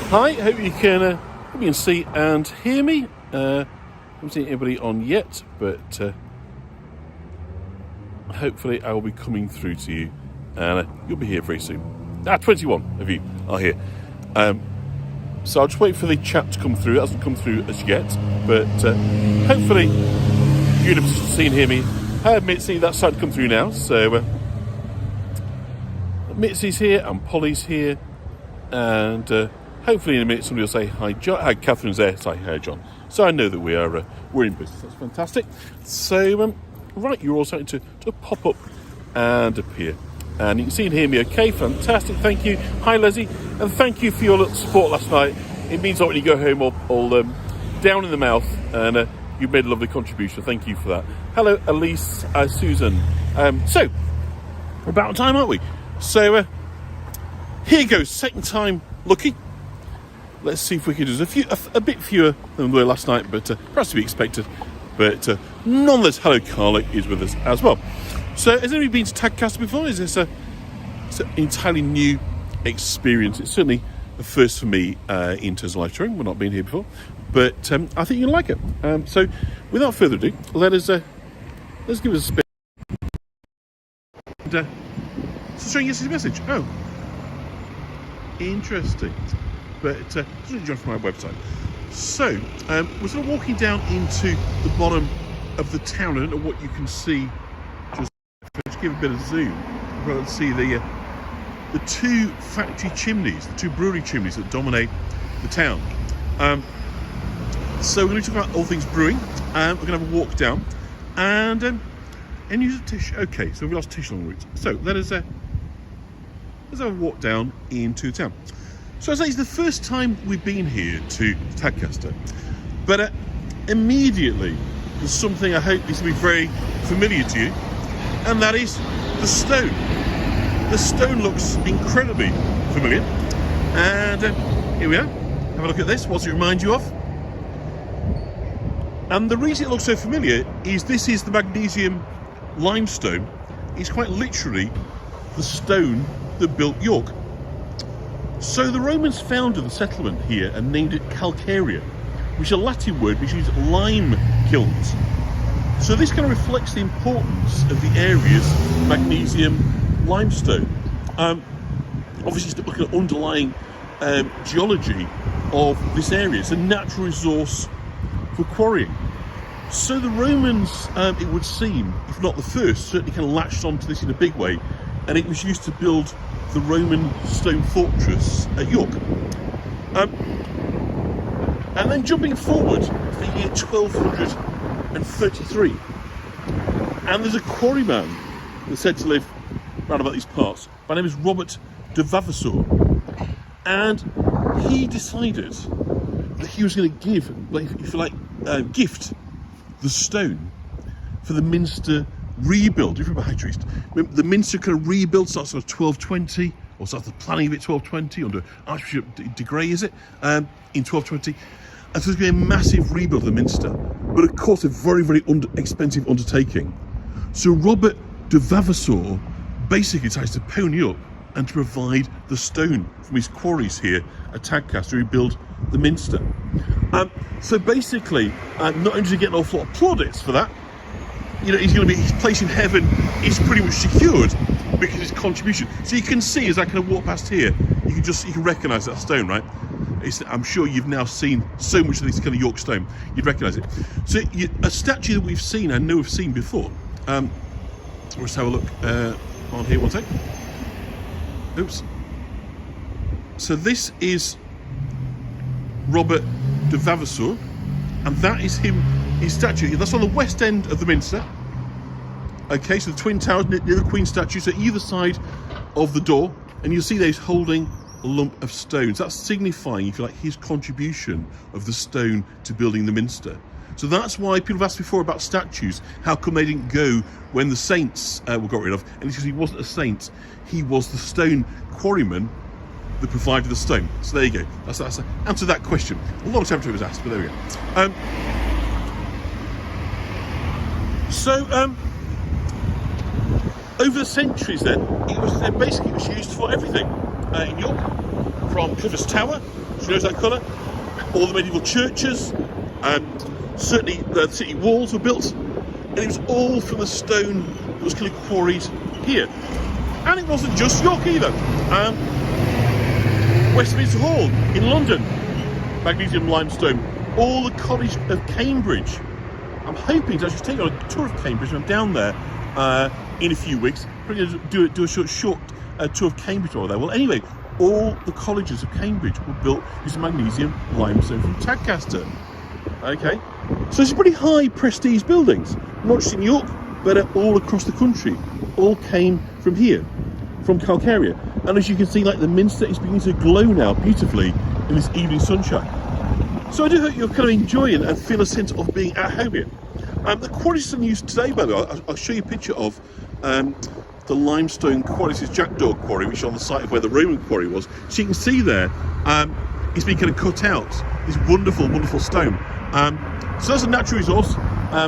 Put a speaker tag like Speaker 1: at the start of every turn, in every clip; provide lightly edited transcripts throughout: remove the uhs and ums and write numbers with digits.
Speaker 1: Hi, hope you can see and hear me. I haven't seen anybody on yet, but hopefully I will be coming through to you, and you'll be here very soon. 21 of you are here. So I'll just wait for the chat to come through. It hasn't come through as yet, but hopefully you're in a position to see and hear me. I have Mitzi, that's starting to come through now. So Mitzi's here and Polly's here, and hopefully in a minute somebody will say hi, John. Hi, Catherine's there. Say hi, John. So I know that we're in business. That's fantastic. So right, you're all starting to pop up and appear, and you can see and hear me. Okay, fantastic. Thank you. Hi, Leslie, and thank you for your little support last night. It means that when you go home all down in the mouth, and you've made a lovely contribution. Thank you for that. Hello, Elise, Susan. So we're about time, aren't we? So here goes. Second time lucky. Let's see if we can do a bit fewer than we were last night, but perhaps to be expected. But nonetheless, hello, Carla is with us as well. So has anybody been to Tadcaster before? Is this it's an entirely new experience? It's certainly the first for me in terms of live touring. We've not been here before, but I think you'll like it. So without further ado, let's give it a spin. And, so showing us his message. Oh, interesting. But it's really joined from my website. So we're sort of walking down into the bottom of the town. I don't know what you can see. Just give a bit of zoom. You'll see the two factory chimneys, the two brewery chimneys that dominate the town. So we're going to talk about all things brewing. We're going to have a walk down and use a Tish. Okay, so we lost Tish along the route. So let's have a walk down into town. So as I say, it's the first time we've been here to Tadcaster, but immediately there's something I hope is going to be very familiar to you, and that is the stone. The stone looks incredibly familiar, and here we are. Have a look at this. What's it remind you of? And the reason it looks so familiar is this is the magnesium limestone. It's quite literally the stone that built York. So the Romans founded the settlement here and named it Calcarea, which is a Latin word which means lime kilns. So this kind of reflects the importance of the area's magnesium limestone. Obviously, it's looking at underlying geology of this area. It's a natural resource for quarrying. So the Romans, it would seem, if not the first, certainly kind of latched onto this in a big way, and it was used to build the Roman stone fortress at York. And then jumping forward to the year 1233, and there's a quarryman that's said to live round about these parts. My name is Robert de Vavasour, and he decided that he was going to give, if you like, gift the stone for the Minster rebuild. If you remember High Priest, the Minster kind of rebuild starts at 1220, or starts the planning of it 1220 under Archbishop de Grey, is it? In 1220. And so there's going to be a massive rebuild of the Minster, but of course a very, very expensive undertaking. So Robert de Vavasour basically decides to pony up and to provide the stone from his quarries here at Tadcaster to rebuild the Minster. So basically, not only does he get an awful lot of plaudits for that, you know, his place in heaven is pretty much secured because of his contribution. So you can see as I kind of walk past here, you can recognise that stone, right? I'm sure you've now seen so much of this kind of York stone, you'd recognise it. So a statue that we've seen, I know we've seen before. Let's have a look on here, one sec. Oops. So this is Robert de Vavasour, and that is his statue. That's on the west end of the Minster. Okay, so the Twin Towers near the Queen statue, so either side of the door, and you'll see that he's holding a lump of stones. That's signifying, if you like, his contribution of the stone to building the Minster. So that's why people have asked before about statues. How come they didn't go when the saints were got rid of? And it's because he wasn't a saint. He was the stone quarryman that provided the stone. So there you go. That's answer that question. A long time after it was asked, but there we go. Over the centuries then, it was used for everything in York, from Clifford's Tower She knows that colour. All the medieval churches, certainly the city walls were built, and it was all from the stone that was kind of quarried here. And it wasn't just York either. Westminster Hall in London, magnesium limestone. All the College of Cambridge. I'm hoping to actually take you on a tour of Cambridge when I'm down there in a few weeks. We're going to do a short tour of Cambridge over there. Well, anyway, all the colleges of Cambridge were built using magnesium limestone from Tadcaster. Okay, so it's pretty high prestige buildings, not just in York, but all across the country. All came from here, from Calcaria. And as you can see, like the Minster is beginning to glow now beautifully in this evening sunshine. So I do hope you're kind of enjoying and feel a sense of being at home here. The quarries I'm used today, by the way, I'll show you a picture of the limestone quarry. This is Jackdaw Quarry, which is on the site of where the Roman quarry was. So you can see there, it's been kind of cut out, this wonderful, wonderful stone. So that's a natural resource,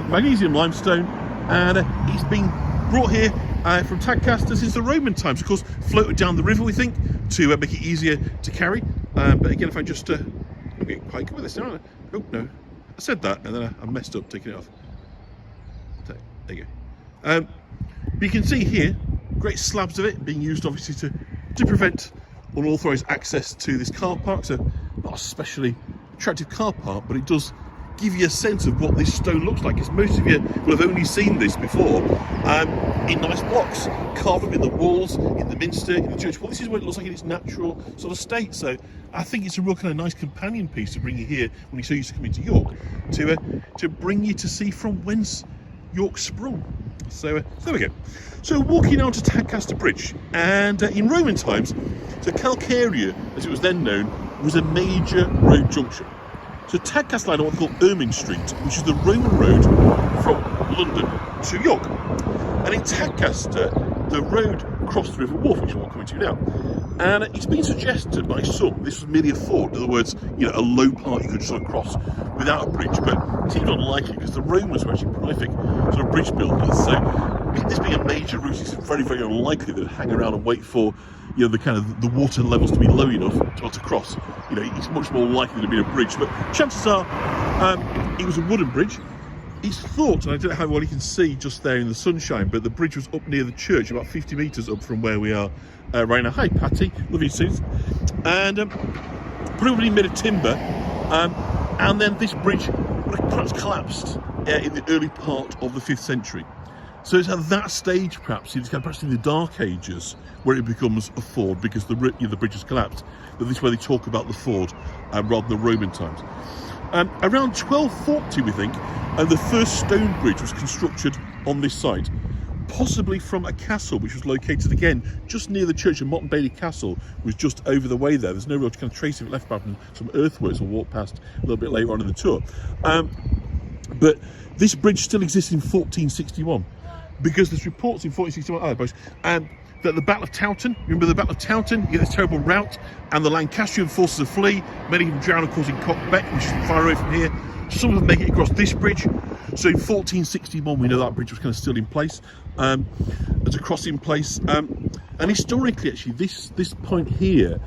Speaker 1: magnesium limestone, and it's been brought here from Tadcaster since the Roman times. Of course, floated down the river, we think, to make it easier to carry. But again, if I just, I'm getting quite good with this, aren't I? Oh no, I said that, and then I messed up taking it off. There you go. But you can see here, great slabs of it being used obviously to prevent unauthorised access to this car park. So not a especially attractive car park, but it does give you a sense of what this stone looks like, because most of you will have only seen this before in nice blocks, carved up in the walls, in the Minster, in the church. Well, this is what it looks like in its natural sort of state. So I think it's a real kind of nice companion piece to bring you here when you're so used to coming to York, to bring you to see from whence York sprung. So there we go. So walking on to Tadcaster Bridge, and in Roman times, so Calcaria, as it was then known, was a major road junction. So Tadcaster line on what they call Ermine Street, which is the Roman road from London to York. And in Tadcaster, the road crossed the River Wharfe, which we're coming to now. And it's been suggested by some this was merely a ford, in other words, you know, a low part you could sort of cross without a bridge, but it seems unlikely because the Romans were actually prolific sort of bridge builders. So this being a major route, it's very, very unlikely that they'd hang around and wait for, you know, the kind of the water levels to be low enough to cross. You know, it's much more likely to be a bridge, but chances are it was a wooden bridge. It's thought, and I don't know how well you can see just there in the sunshine, but the bridge was up near the church, about 50 metres up from where we are right now. Hi Patty, love you suits. And probably made of timber, and then this bridge perhaps collapsed in the early part of the 5th century. So it's at that stage, perhaps in the Dark Ages, where it becomes a ford because the bridge has collapsed. But this is where they talk about the ford rather than the Roman times. Around 1240, we think, the first stone bridge was constructed on this site, possibly from a castle which was located again just near the church of Motte Bailey Castle, was just over the way there. There's no real kind of trace of it left apart from some earthworks we'll walk past a little bit later on in the tour. But this bridge still exists in 1461 because there's reports in 1461 that the Battle of Towton, remember the Battle of Towton? You get this terrible rout, and the Lancastrian forces are flee. Many of them drown, of course, in Cock Beck, which is far away from here. Some of them make it across this bridge. So in 1461, we know that bridge was kind of still in place as a crossing place. And historically, actually, this point here,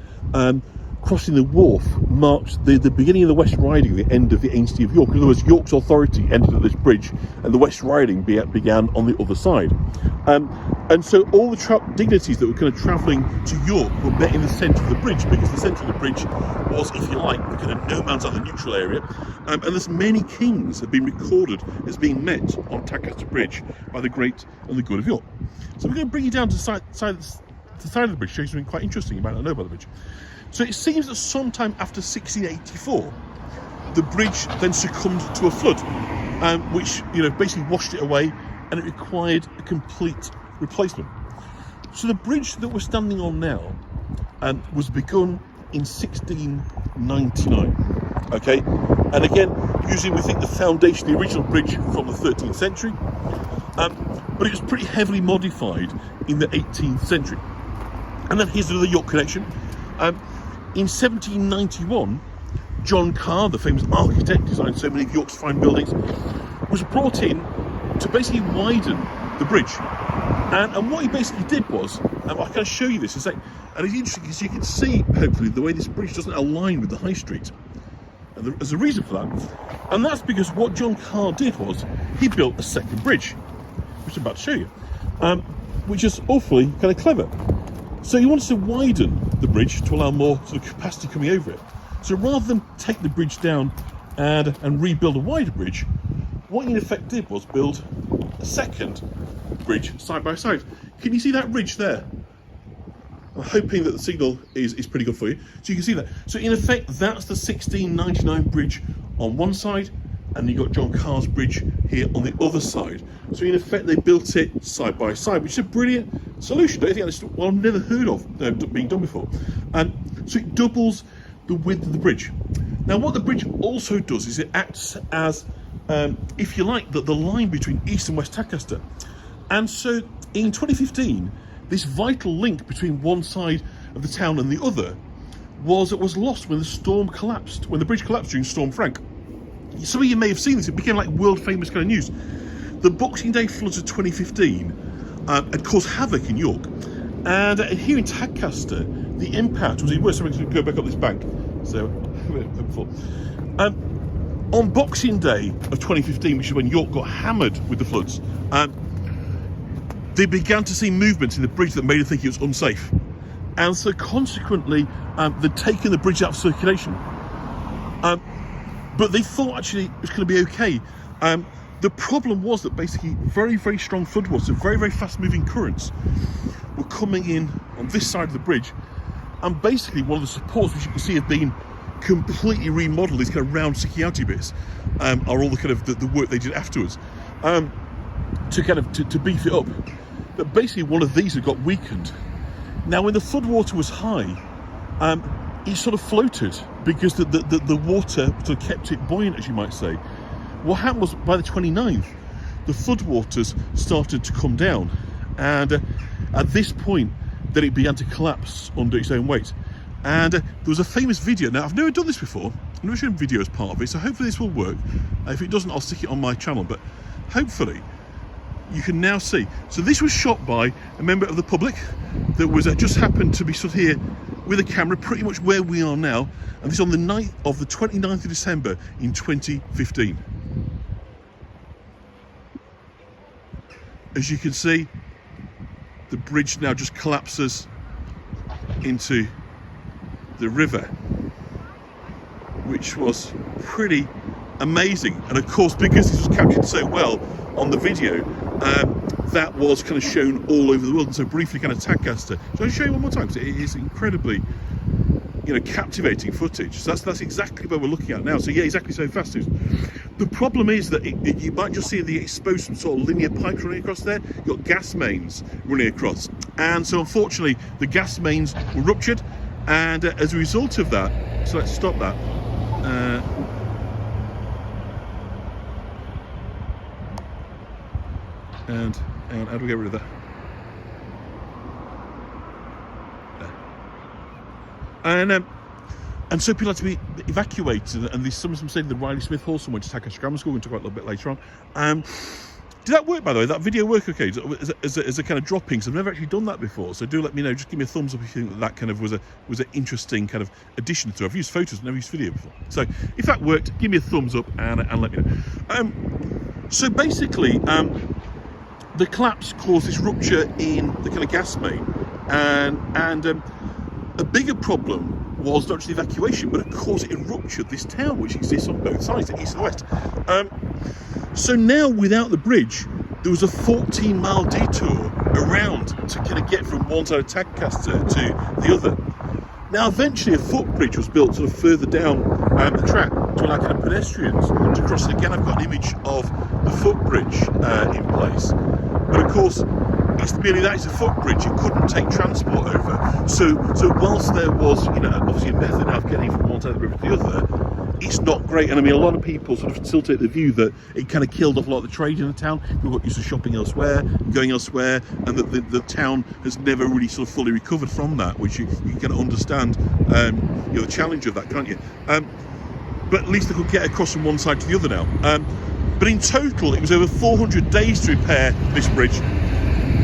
Speaker 1: crossing the wharf, marked the beginning of the West Riding, the end of the ancient of York. In other words, York's authority ended at this bridge, and the West Riding began on the other side. And so all the dignitaries that were kind of travelling to York were met in the centre of the bridge, because the centre of the bridge was, if you like, the kind of no man's land, the neutral area. And there's many kings have been recorded as being met on Tadcaster Bridge by the great and the good of York. So we're going to bring you down to the side of the bridge, show you something quite interesting you might not know about the bridge. So it seems that sometime after 1684, the bridge then succumbed to a flood, which, you know, basically washed it away, and it required a complete replacement. So the bridge that we're standing on now was begun in 1699. Okay, and again, using, we think, the foundation, the original bridge from the 13th century, but it was pretty heavily modified in the 18th century. And then here's another York connection. In 1791, John Carr, the famous architect, designed so many of York's fine buildings, was brought in to basically widen the bridge. And what he basically did was, I can show you this, is that And it's interesting because you can see, hopefully, the way this bridge doesn't align with the high street. And there's a reason for that. And that's because what John Carr did was he built a second bridge, which I'm about to show you, which is awfully kind of clever. So he wanted to widen the bridge to allow more sort of capacity coming over it. So rather than take the bridge down and rebuild a wider bridge, what he in effect did was build a second bridge side by side. Can you see that ridge there? I'm hoping that the signal is pretty good for you. So you can see that. So in effect, that's the 1699 bridge on one side, and you've got John Carr's bridge here on the other side. So in effect, they built it side by side, which is a brilliant solution. Don't you think that's well, I've never heard of being done before. And so it doubles the width of the bridge. Now, what the bridge also does is it acts as, if you like, the line between East and West Tadcaster. And so in 2015, this vital link between one side of the town and the other was lost when the storm collapsed, when the bridge collapsed during Storm Frank. Some of you may have seen this. It became like world famous kind of news. The Boxing Day floods of 2015 had caused havoc in York, and here in Tadcaster, the impact was even worse. So I'm going to go back up this bank. So, hopeful. On Boxing Day of 2015, which is when York got hammered with the floods, they began to see movements in the bridge that made them think it was unsafe. And so consequently, they'd taken the bridge out of circulation. But they thought actually it was going to be okay. The problem was that basically very, very strong floodwaters, very, very fast moving currents were coming in on this side of the bridge. And basically one of the supports, which you can see have been completely remodeled, these kind of round sticky outy bits, are all the kind of the work they did afterwards. To beef it up. But basically one of these had got weakened. Now when the floodwater was high, it sort of floated because the water sort of kept it buoyant, as you might say. What happened was by the 29th, the floodwaters started to come down, and at this point then it began to collapse under its own weight. And there was a famous video. Now I've never done this before, I've never shown video as part of it, so hopefully this will work. If it doesn't, I'll stick it on my channel, but hopefully you can now see. So this was shot by a member of the public that was just happened to be stood here with a camera pretty much where we are now, and this is on the night of the 29th of December in 2015. As you can see, the bridge now just collapses into the river, which was pretty amazing. And of course, because this was captured so well on the video, that was kind of shown all over the world. And so briefly, kind of Tadcaster. So I'll show you one more time because it is incredibly, captivating footage. So that's exactly where we're looking at now. So yeah, exactly so fast. The problem is that you might just see the exposed some sort of linear pipes running across there. You've got gas mains running across, and so unfortunately the gas mains were ruptured, and as a result of that, so let's stop that. And how do we get rid of that? And so people had to be evacuated, and there's some say the Riley Smith Hall somewhere to Tadcaster Grammar School. We'll talk about a little bit later on. Did that work, by the way? That video work okay? As a kind of droppings? I've never actually done that before, so do let me know. Just give me a thumbs up if you think that kind of was an interesting kind of addition to it. I've used photos, never used video before. So if that worked, give me a thumbs up and let me know. So basically, the collapse caused this rupture in the kind of gas main, and a bigger problem was not just the evacuation, but of course it ruptured this town which exists on both sides, the east and west. So now without the bridge, there was a 14-mile detour around to kind of get from one side of Tadcaster to the other. Now eventually a footbridge was built sort of further down the track to allow kind of pedestrians to cross. Again, I've got an image of the footbridge in place, but of course it's merely that it's a footbridge. It couldn't take transport over. So whilst there was, obviously a method of getting from one side of the river to the other, it's not great. And I mean, a lot of people sort of still take the view that it kind of killed off a lot of the trade in the town. People got used to shopping elsewhere, going elsewhere, and that the town has never really sort of fully recovered from that, which you can kind of understand, the challenge of that, can't you? But at least they could get across from one side to the other now. But in total, it was over 400 days to repair this bridge.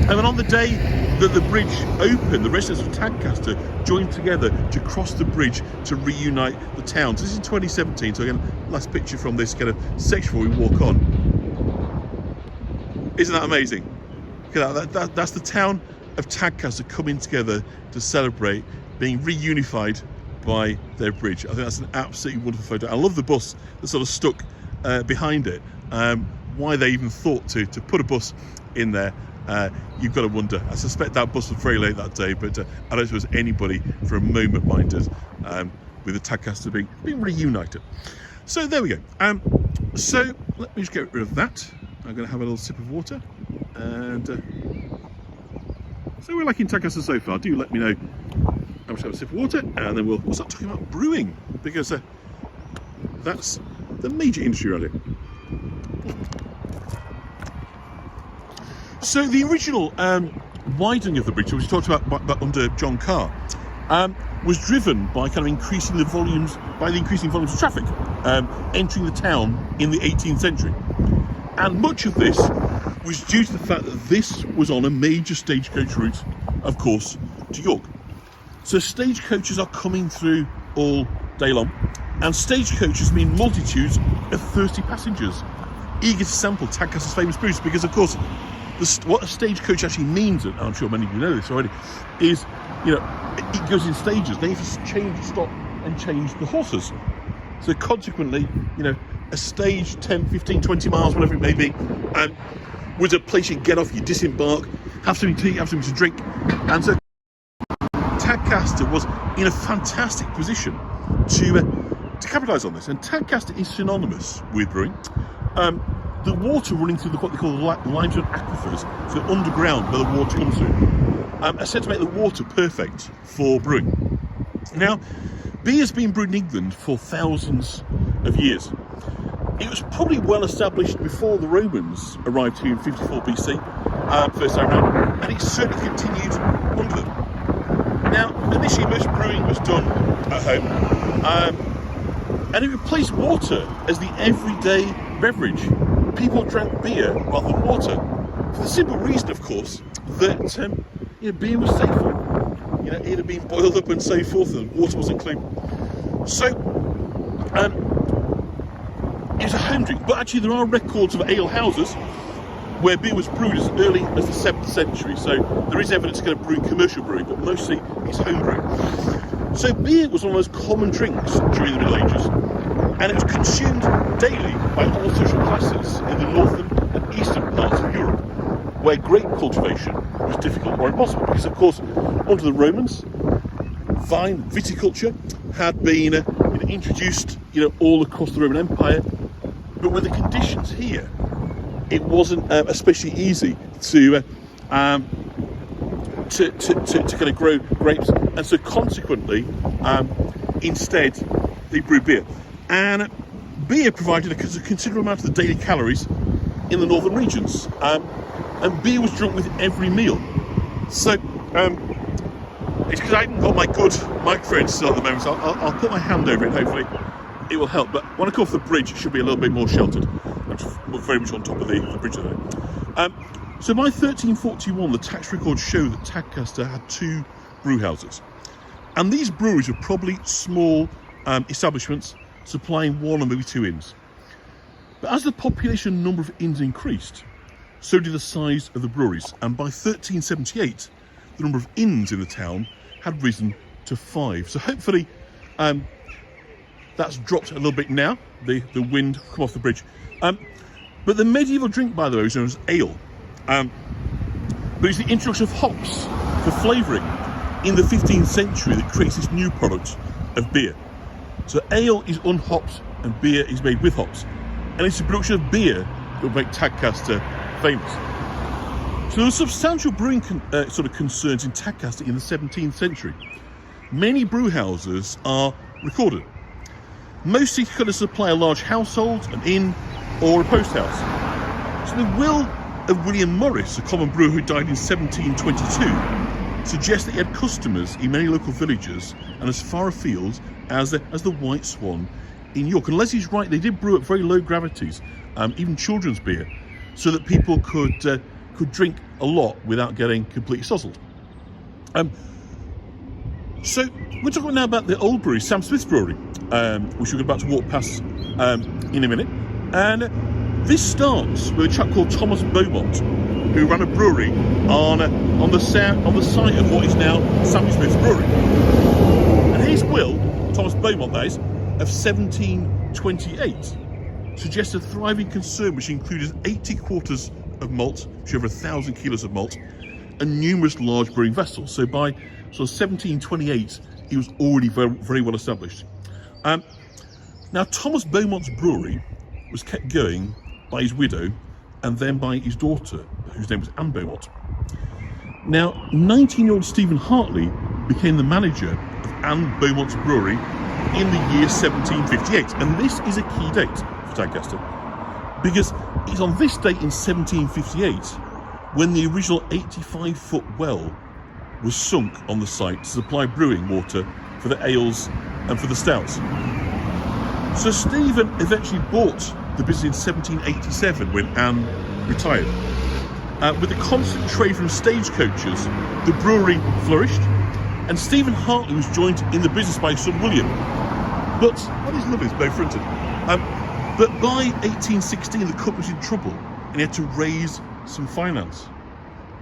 Speaker 1: And then on the day that the bridge opened, the residents of Tadcaster joined together to cross the bridge to reunite the town. So this is in 2017, so again, last picture from this kind of section where we walk on. Isn't that amazing? That's the town of Tadcaster coming together to celebrate being reunified by their bridge. I think that's an absolutely wonderful photo. I love the bus that's sort of stuck behind it. Why they even thought to put a bus in there, you've got to wonder. I suspect that bus was very late that day, but I don't think there was anybody for a moment minded with the Tadcaster being reunited. So there we go. So let me just get rid of that. I'm going to have a little sip of water. And so we're liking Tadcaster so far. Do let me know how much. Have a sip of water, and then we'll start talking about brewing, because that's the major industry around here. So the original widening of the bridge, which we talked about under John Carr, was driven by kind of increasing volumes of traffic entering the town in the 18th century. And much of this was due to the fact that this was on a major stagecoach route, of course, to York. So stagecoaches are coming through all day long, and stagecoaches mean multitudes of thirsty passengers eager to sample Tadcaster's famous brews, because of course what a stagecoach actually means, and I'm sure many of you know this already, is, you know, it goes in stages. They have to stop and change the horses. So consequently, you know, a stage 10, 15, 20 miles, whatever it may be, was a place you get off, you disembark, have something to eat, have something to drink. And so Tadcaster was in a fantastic position to capitalise on this. And Tadcaster is synonymous with brewing. The water running through what they call the limestone aquifers, so underground where the water comes through, are said to make the water perfect for brewing. Now, beer has been brewed in England for thousands of years. It was probably well established before the Romans arrived here in 54 BC, first time around, and it certainly continued under them. Now, initially most brewing was done at home, and it replaced water as the everyday beverage. People drank beer rather than water, for the simple reason, of course, that beer was safer. You know, it had been boiled up and so forth, and water wasn't clean. So, it was a home drink, but actually there are records of ale houses where beer was brewed as early as the 7th century. So there is evidence of kind of brewing, commercial brewing, but mostly it's home brewing. So beer was one of the most common drinks during the Middle Ages, and it was consumed daily by all social classes in the northern and eastern parts of Europe, where grape cultivation was difficult or impossible, because of course under the Romans, viticulture had been introduced, all across the Roman Empire. But with the conditions here, it wasn't especially easy to kind of grow grapes, and so consequently, instead they brewed beer. And beer provided a considerable amount of the daily calories in the northern regions, and beer was drunk with every meal. So it's because I haven't got my good microphone still at the moment, so I'll put my hand over it. Hopefully it will help. But when I come off the bridge, it should be a little bit more sheltered. I'm very much on top of the bridge today. So by 1341, the tax records show that Tadcaster had 2 brew houses. And these breweries were probably small establishments supplying 1 or maybe 2 inns. But as the population and number of inns increased, so did the size of the breweries. And by 1378, the number of inns in the town had risen to 5. So hopefully that's dropped a little bit now. The wind come off the bridge. But the medieval drink, by the way, was known as ale. But it's the introduction of hops for flavouring in the 15th century that creates this new product of beer. So ale is unhopped and beer is made with hops. And it's the production of beer that will make Tadcaster famous. So there were substantial brewing concerns in Tadcaster in the 17th century. Many brew houses are recorded. Mostly to kind of supply a large household, an inn, or a post house. So the will of William Morris, a common brewer who died in 1722, suggests that he had customers in many local villages and as far afield as the White Swan in York. And Leslie's right, they did brew at very low gravities, even children's beer, so that people could drink a lot without getting completely sozzled. So we're talking now about the old brewery, Sam Smith's Brewery, which we're about to walk past in a minute. And this starts with a chap called Thomas Beaumont, who ran a brewery on the site of what is now Sam Smith's Brewery. And his will, Thomas Beaumont that is, of 1728, suggests a thriving concern which included 80 quarters of malt, which is over 1,000 kilos of malt, and numerous large brewing vessels. So by sort of 1728, he was already very, very well established. Now, Thomas Beaumont's brewery was kept going by his widow and then by his daughter, whose name was Anne Beaumont. Now, 19-year-old Stephen Hartley became the manager of Anne Beaumont's brewery in the year 1758. And this is a key date for Tadcaster, because it's on this date in 1758 when the original 85-foot well was sunk on the site to supply brewing water for the ales and for the stouts. So Stephen eventually bought the business in 1787 when Anne retired. With the constant trade from stagecoaches, the brewery flourished, and Stephen Hartley was joined in the business by his son William. But, that is lovely, it's bow-fronted. But by 1816, the company was in trouble and he had to raise some finance.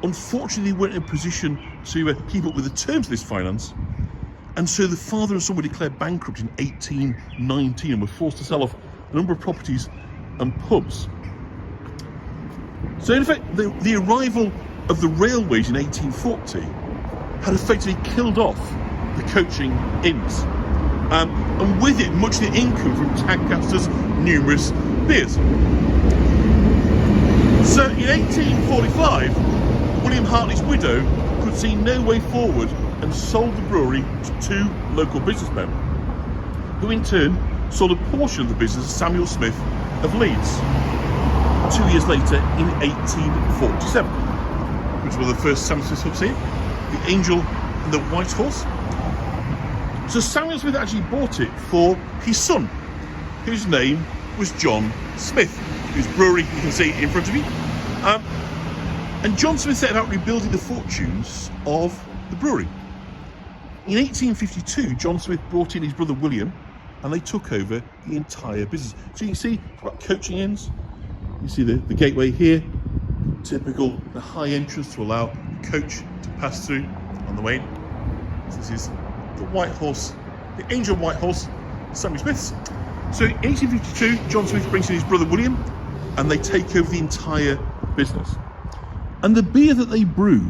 Speaker 1: Unfortunately, they weren't in a position to keep up with the terms of this finance, and so the father and son were declared bankrupt in 1819 and were forced to sell off a number of properties and pubs. So in effect, the arrival of the railways in 1840 had effectively killed off the coaching inns, and with it much of the income from Tadcaster's numerous beers. So in 1845, William Hartley's widow could see no way forward and sold the brewery to two local businessmen, who in turn sold a portion of the business to Samuel Smith of Leeds 2 years later in 1847, which was the first Samuel Smith pubs here, the Angel and the White Horse. So Samuel Smith actually bought it for his son, whose name was John Smith, whose brewery you can see in front of you. And John Smith set about rebuilding the fortunes of the brewery. In 1852, John Smith brought in his brother William, and they took over the entire business. So you can see, we've got coaching ends. You see the gateway here, typical the high entrance to allow the coach to pass through on the way in. So this is the White Horse, the Angel White Horse, Samuel Smith's. So in 1852, John Smith brings in his brother William, and they take over the entire business. And the beer that they brew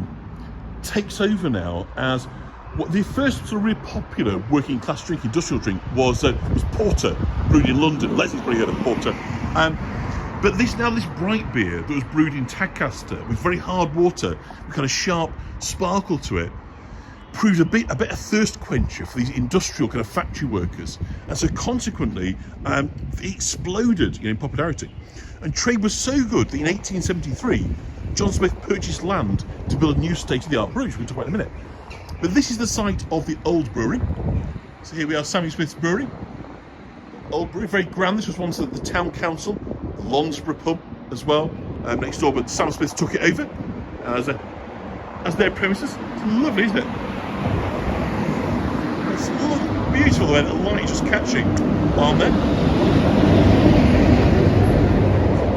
Speaker 1: takes over now as what the first sort of really popular working class drink, industrial drink, was porter, brewed in London. Leslie's probably heard of porter. But this bright beer that was brewed in Tadcaster with very hard water, with kind of sharp sparkle to it, proved a bit a thirst quencher for these industrial kind of factory workers, and so consequently it exploded in popularity. And trade was so good that in 1873 John Smith purchased land to build a new state-of-the-art brewery, which we'll talk about in a minute. But this is the site of the old brewery. So here we are, Samuel Smith's Brewery. Old brewery, very grand. This was once the town council, the Lonsborough pub as well, next door, but Samuel Smith took it over as their premises. It's lovely, isn't it? It's beautiful the way the light is just catching on there.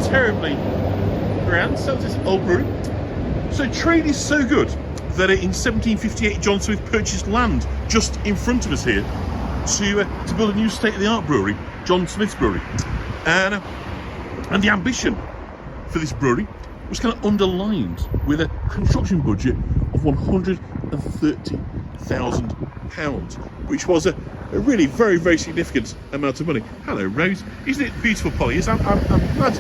Speaker 1: Terribly grand, so this old brewery. So trade is so good that in 1758 John Smith purchased land just in front of us here to build a new state-of-the-art brewery, John Smith's Brewery. And the ambition for this brewery was kind of underlined with a construction budget of £130,000, which was a really very, very significant amount of money. Hello, Rose. Isn't it beautiful, Polly? Yes, I'm glad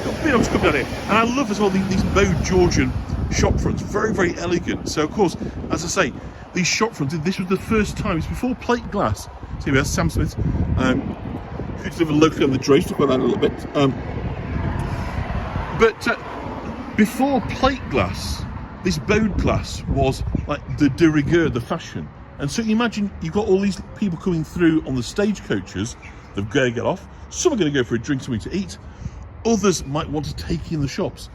Speaker 1: you've been able to come down here. And I love as well these Bowed Georgian shop fronts, very, very elegant. So, of course, as I say, these shop fronts, this was the first time, it's before plate glass. So here we have Sam Smith, who delivered locally on the Dre, talk about that a little bit. But before plate glass, this bowed glass was like the de rigueur, the fashion. And so you imagine you've got all these people coming through on the stagecoaches, they're going to get off, some are going to go for a drink, something to eat, others might want to take in the shops.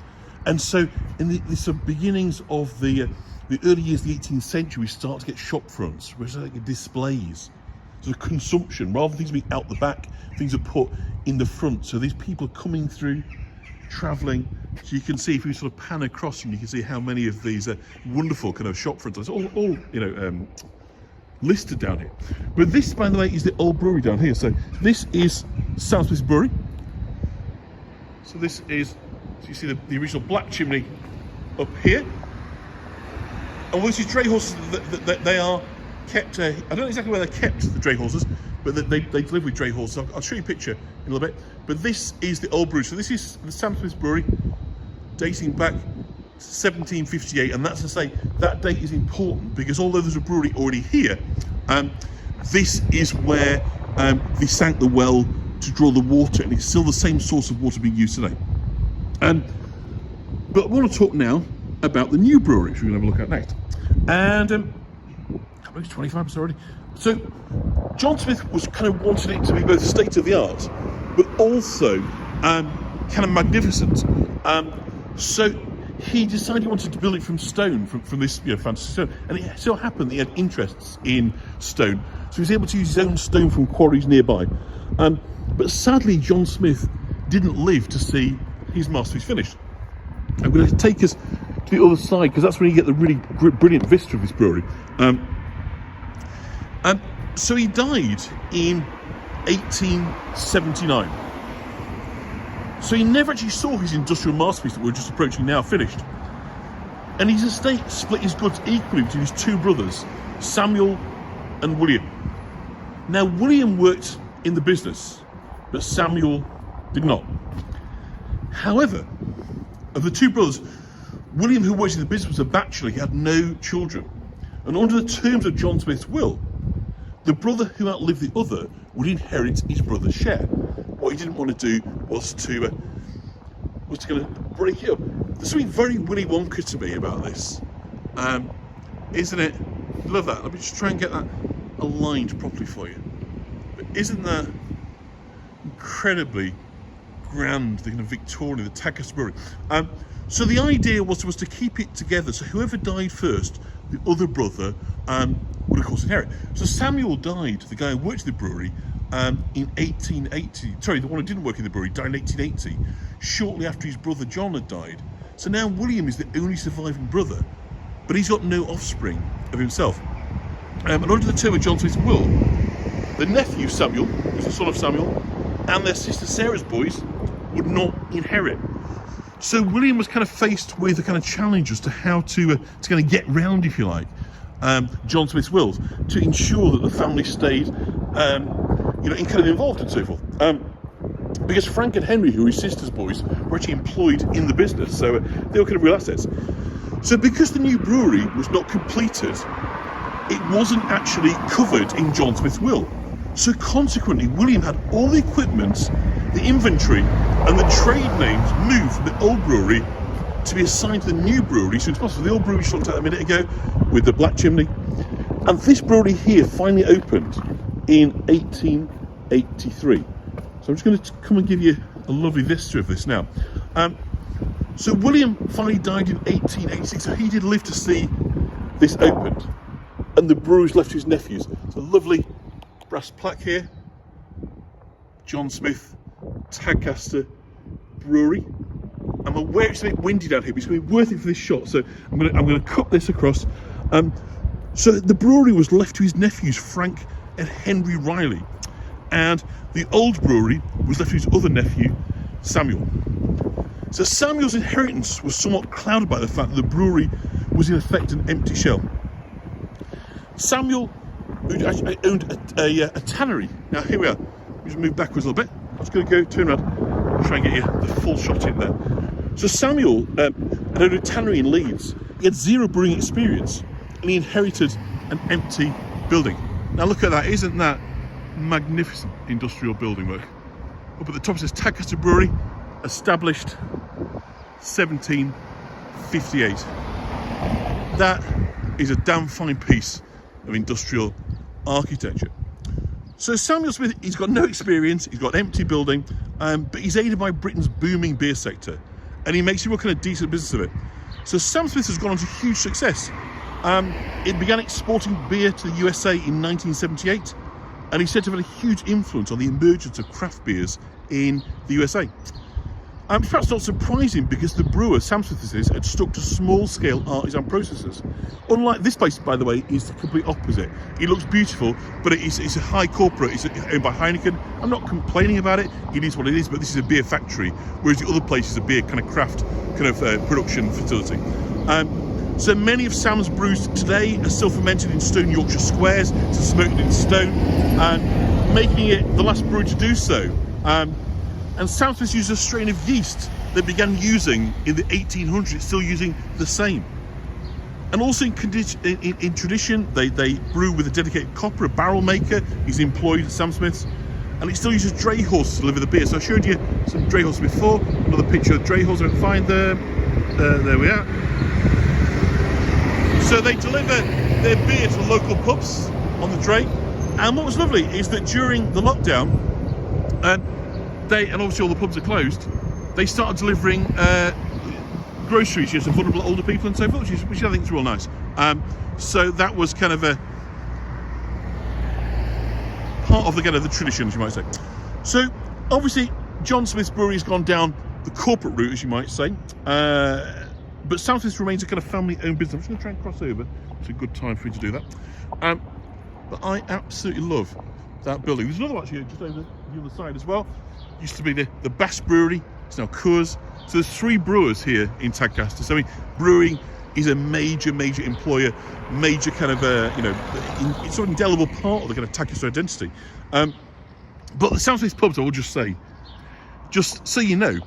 Speaker 1: And so in the sort of beginnings of the the early years of the 18th century, we start to get shop fronts, where it's like displays. So consumption, rather than things being out the back, things are put in the front. So these people are coming through, travelling. So you can see, if you sort of pan across them, you can see how many of these wonderful kind of shop fronts. It's all listed down here. But this, by the way, is the old brewery down here. So this is Sam Smith's Brewery. So this is, so you see the original black chimney up here. And this is dray horses that they are kept. I don't know exactly where they're kept, the dray horses, but they live with dray horses. I'll show you a picture in a little bit. But this is the old brewery. So this is the Sam Smith's Brewery, dating back 1758, and that's to say that date is important because although there's a brewery already here, this is where they sank the well to draw the water, and it's still the same source of water being used today. But I want to talk now about the new brewery, which we're going to have a look at next. And it's 25 minutes already. So John Smith was kind of wanted it to be both state of the art, but also kind of magnificent. So he decided he wanted to build it from stone, from this fantasy stone, and it so happened that he had interests in stone, so he was able to use his own stone from quarries nearby. But sadly, John Smith didn't live to see his masterpiece finished. I'm going to take us to the other side because that's where you get the really brilliant vista of this brewery. So he died in 1879. So he never actually saw his industrial masterpiece that we're just approaching now finished. And his estate split his goods equally between his two brothers, Samuel and William. Now, William worked in the business, but Samuel did not. However, of the two brothers, William, who worked in the business, was a bachelor. He had no children. And under the terms of John Smith's will, the brother who outlived the other would inherit his brother's share. What he didn't want to do was to kind of break it up. There's something very Willy Wonka to me about this, isn't it? Love that. Let me just try and get that aligned properly for you. But isn't that incredibly grand, the kind of Victorian, the Tadcaster Brewery? So the idea was to keep it together, so whoever died first, the other brother would of course inherit. So Samuel died, the guy who worked in the brewery, in 1880. Sorry, the one who didn't work in the brewery died in 1880, shortly after his brother John had died. So now William is the only surviving brother, but he's got no offspring of himself. And under the term of John Smith's will, the nephew Samuel, who's the son of Samuel, and their sister Sarah's boys would not inherit. So William was kind of faced with a kind of challenge as to how to kind of get round, if you like, John Smith's wills to ensure that the family stayed, kind of involved and so forth. Because Frank and Henry, who were his sister's boys, were actually employed in the business, so they were kind of real assets. So because the new brewery was not completed, it wasn't actually covered in John Smith's will. So consequently, William had all the equipment, the inventory, and the trade names moved from the old brewery to be assigned to the new brewery. So it's possible the old brewery we looked at a minute ago with the black chimney. And this brewery here finally opened in 1883. So I'm just going to come and give you a lovely vista of this now. So William finally died in 1886, so he did live to see this opened. And the brewery's left to his nephews. It's a lovely brass plaque here. John Smith, Tadcaster Brewery. I'm aware it's a bit windy down here, but it's going to be worth it for this shot. So I'm going to cut this across. So the brewery was left to his nephews, Frank and Henry Riley. And the old brewery was left to his other nephew, Samuel. So Samuel's inheritance was somewhat clouded by the fact that the brewery was in effect an empty shell. Samuel actually owned a tannery. Now here we are. We just move backwards a little bit. I'm just going to go turn around, try and get you the full shot in there. So Samuel had owned a tannery in Leeds. He had zero brewing experience, and he inherited an empty building. Now look at that! Isn't that magnificent industrial building work? Up at the top it says Tadcaster Brewery, established 1758. That is a damn fine piece of industrial architecture. So Samuel Smith, he's got no experience, he's got an empty building, but he's aided by Britain's booming beer sector, and he makes a real kind of decent business of it. So Sam Smith has gone on to huge success. It began exporting beer to the USA in 1978, and he's said to have had a huge influence on the emergence of craft beers in the USA. It's perhaps not surprising because the brewer, Sam Smith, had stuck to small-scale artisan processes. Unlike this place, by the way, is the complete opposite. It looks beautiful, but it's a high corporate. It's owned by Heineken. I'm not complaining about it. It is what it is, but this is a beer factory, whereas the other place is a beer kind of craft, production facility. So many of Sam's brews today are still fermented in stone Yorkshire squares, so smoked in stone, and making it the last brewer to do so. And Sam Smith used a strain of yeast they began using in the 1800s. It's still using the same. And also in tradition, they brew with a dedicated copper, a barrel maker. He's employed at Sam Smith's. And it still uses dray horses to deliver the beer. So I showed you some dray horses before. Another picture of dray horses. I can find them. There we are. So they deliver their beer to the local pubs on the dray. And what was lovely is that during the lockdown, and obviously all the pubs are closed, they started delivering groceries to vulnerable older people and so forth, which I think is real nice. So that was kind of a part of the tradition, as you might say. So obviously John Smith's brewery has gone down the corporate route, as you might say, but Sam Smith's remains a kind of family-owned business. I'm just going to try and cross over. It's a good time for me to do that. But I absolutely love that building. There's another one actually just over the other side as well. Used to be the Bass Brewery. It's now Coors. So there's 3 brewers here in Tadcaster. So I mean, brewing is a major employer, major kind of it's sort of indelible part of the kind of Tadcaster identity. But the Sam Smith's pubs, I will just say, just so you know,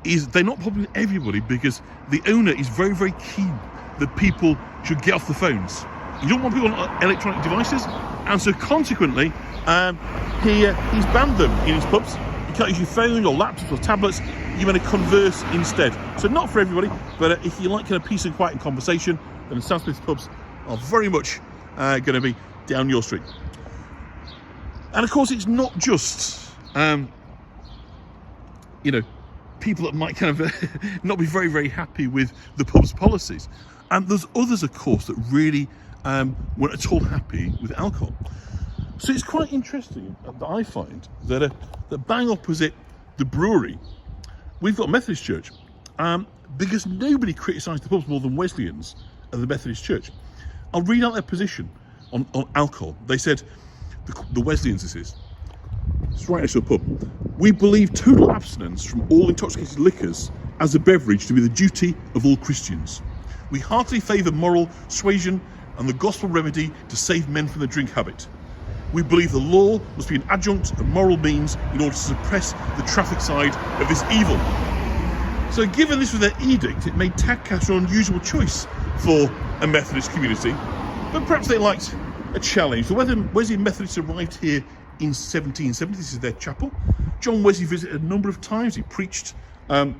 Speaker 1: is they're not popular with everybody because the owner is very keen that people should get off the phones. You don't want people on electronic devices, and so consequently, he's banned them in his pubs. You can't use your phone or laptops or tablets. You're going to converse instead. So not for everybody, but if you like kind of peace and quiet and conversation, then the Sam Smith's pubs are very much going to be down your street. And of course, it's not just people that might kind of not be very happy with the pub's policies. And there's others, of course, that really weren't at all happy with alcohol. So it's quite interesting that I find that bang opposite the brewery, we've got a Methodist church, because nobody criticised the pubs more than Wesleyans at the Methodist church. I'll read out their position on alcohol. They said, the Wesleyans this is, it's right next to a pub. We believe total abstinence from all intoxicating liquors as a beverage to be the duty of all Christians. We heartily favour moral suasion and the gospel remedy to save men from the drink habit. We believe the law must be an adjunct of moral means in order to suppress the traffic side of this evil. So given this was their edict, it made Tadcaster an unusual choice for a Methodist community, but perhaps they liked a challenge. The Wesley Methodists arrived here in 1770. This is their chapel. John Wesley visited a number of times. He preached in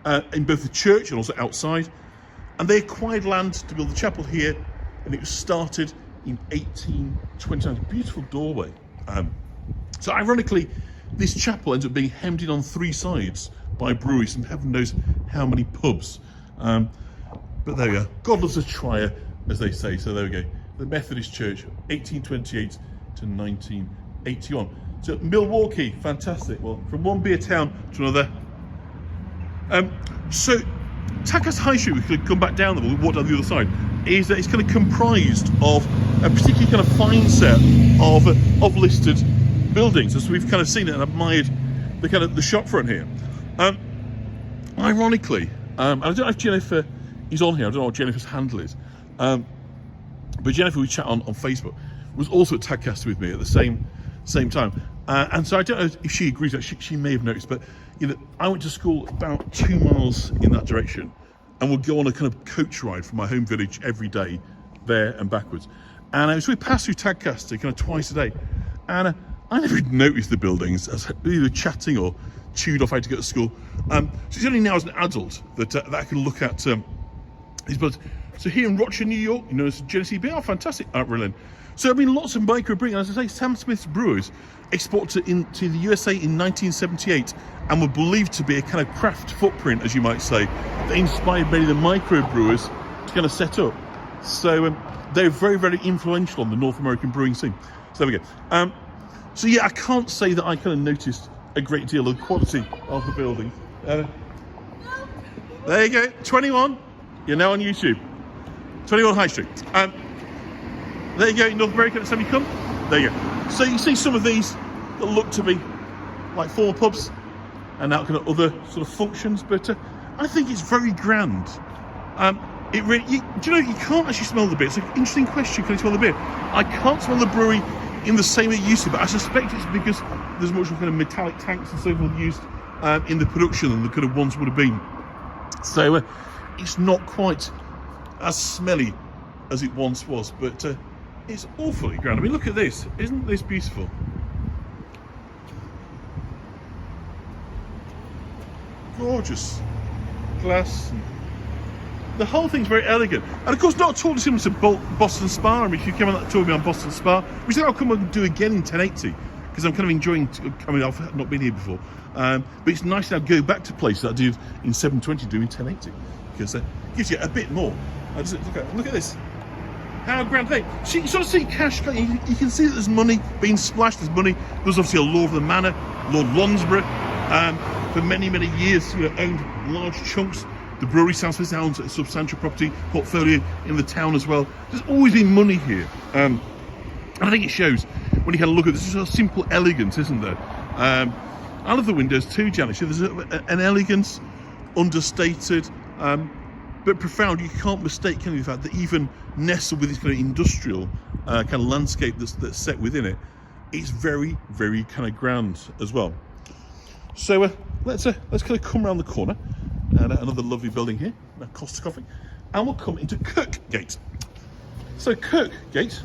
Speaker 1: both the church and also outside. And they acquired land to build the chapel here, and it was started in 1829. Beautiful doorway. So ironically, this chapel ends up being hemmed in on 3 sides by breweries and heaven knows how many pubs. But there we go. God loves a trier, as they say. So there we go. The Methodist Church, 1828 to 1981. So Milwaukee, fantastic. Well, from one beer town to another. So Tadcaster High Street, we could come back down there, we'll walk down the other side, is that it's kind of comprised of a particularly kind of fine set of listed buildings. So we've kind of seen it and admired the shop front here. Ironically, I don't know if Jennifer is on here. I don't know what Jennifer's handle is. But Jennifer, we chat on Facebook, was also at Tadcaster with me at the same time. And so I don't know if she agrees that she may have noticed, but I went to school about 2 miles in that direction and would go on a kind of coach ride from my home village every day there and backwards. And so we passed through Tadcaster kind of twice a day. And I never noticed the buildings as either chatting or chewed off how to go to school. So it's only now as an adult that I can look at these buildings. So here in Rochester, New York, as Genesee Beer, fantastic art Berlin. So I mean, lots of micro brewing. As I say, Sam Smith's brewers exported to the USA in 1978 and were believed to be a kind of craft footprint, as you might say, that inspired many of the micro brewers to kind of set up. So they're very, very influential on the North American brewing scene. So there we go. So yeah, I can't say that I kind of noticed a great deal of quality of the building. There you go, 21. You're now on YouTube. 21 High Street. There you go, North America. Let's have you come. There you go. So you see some of these that look to be like former pubs and now kind of other sort of functions, but I think it's very grand. It really, do you know, you can't actually smell the beer. It's an interesting question, can you smell the beer? I can't smell the brewery in the same way it used to, but I suspect it's because there's much more kind of metallic tanks and so forth used in the production than the kind of once would have been. So it's not quite as smelly as it once was, but it's awfully grand. I mean, look at this. Isn't this beautiful? Gorgeous glass. The whole thing's very elegant. And of course, not at all dissimilar to Boston Spa. I mean, if you came on that tour with me on Boston Spa, which I'll come and do again in 1080, because I'm kind of enjoying, I mean, I've not been here before. But it's nice now to go back to places that I did in 720 doing 1080, because it gives you a bit more. Look at this. How grand thing. So you sort of see cash, you can see that there's money being splashed, there's money. There's obviously a Lord of the Manor, Lord Lonsborough, for many, many years, you know, owned large chunks. The brewery sounds a substantial property portfolio in the town as well. There's always been money here. And I think it shows when you kind of look at this. There's a simple elegance, isn't there? I love the windows too, Janet. There's an elegance, understated, but profound. You can't mistake the fact that even nestled with this kind of industrial kind of landscape that's set within it, it's very, very kind of grand as well. So let's kind of come around the corner, and another lovely building here, Costa Coffee, and we'll come into Kirkgate. So Kirkgate,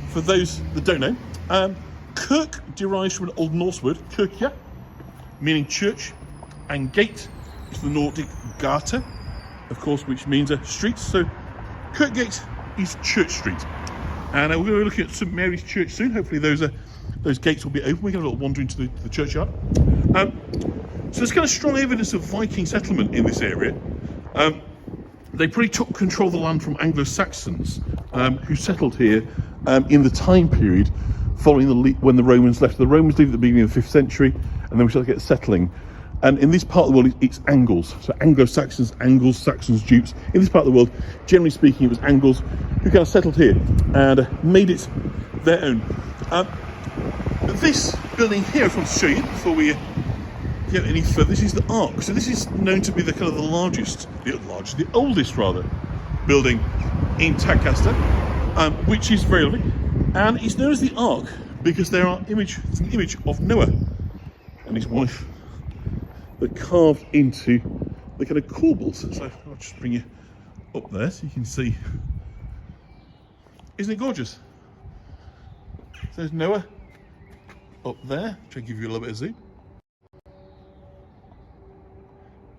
Speaker 1: for those that don't know, Kirk derives from an Old Norse word, Kirkja, meaning church, and gate is the Nordic gata, of course, which means a street. So Kirkgate is Church Street, and we're going to be looking at St Mary's Church soon. Hopefully those gates will be open. We're going to have a little wander into the churchyard. So there's kind of strong evidence of Viking settlement in this area. They pretty took control of the land from Anglo-Saxons who settled here in the time period following when the Romans left. The Romans leave at the beginning of the 5th century, and then we start to get settling. And in this part of the world, it's Angles. So Anglo-Saxons, Angles, Saxons, Jutes. In this part of the world, generally speaking, it was Angles who kind of settled here and made it their own. But this building here, I just want to show you before we get any further. This is the Ark. So this is known to be the kind of the oldest building in Tadcaster, which is very lovely. And it's known as the Ark because it's an image of Noah and his wife that carved into the kind of corbels. So I'll just bring you up there so you can see. Isn't it gorgeous? So there's Noah up there. Try to give you a little bit of zoom.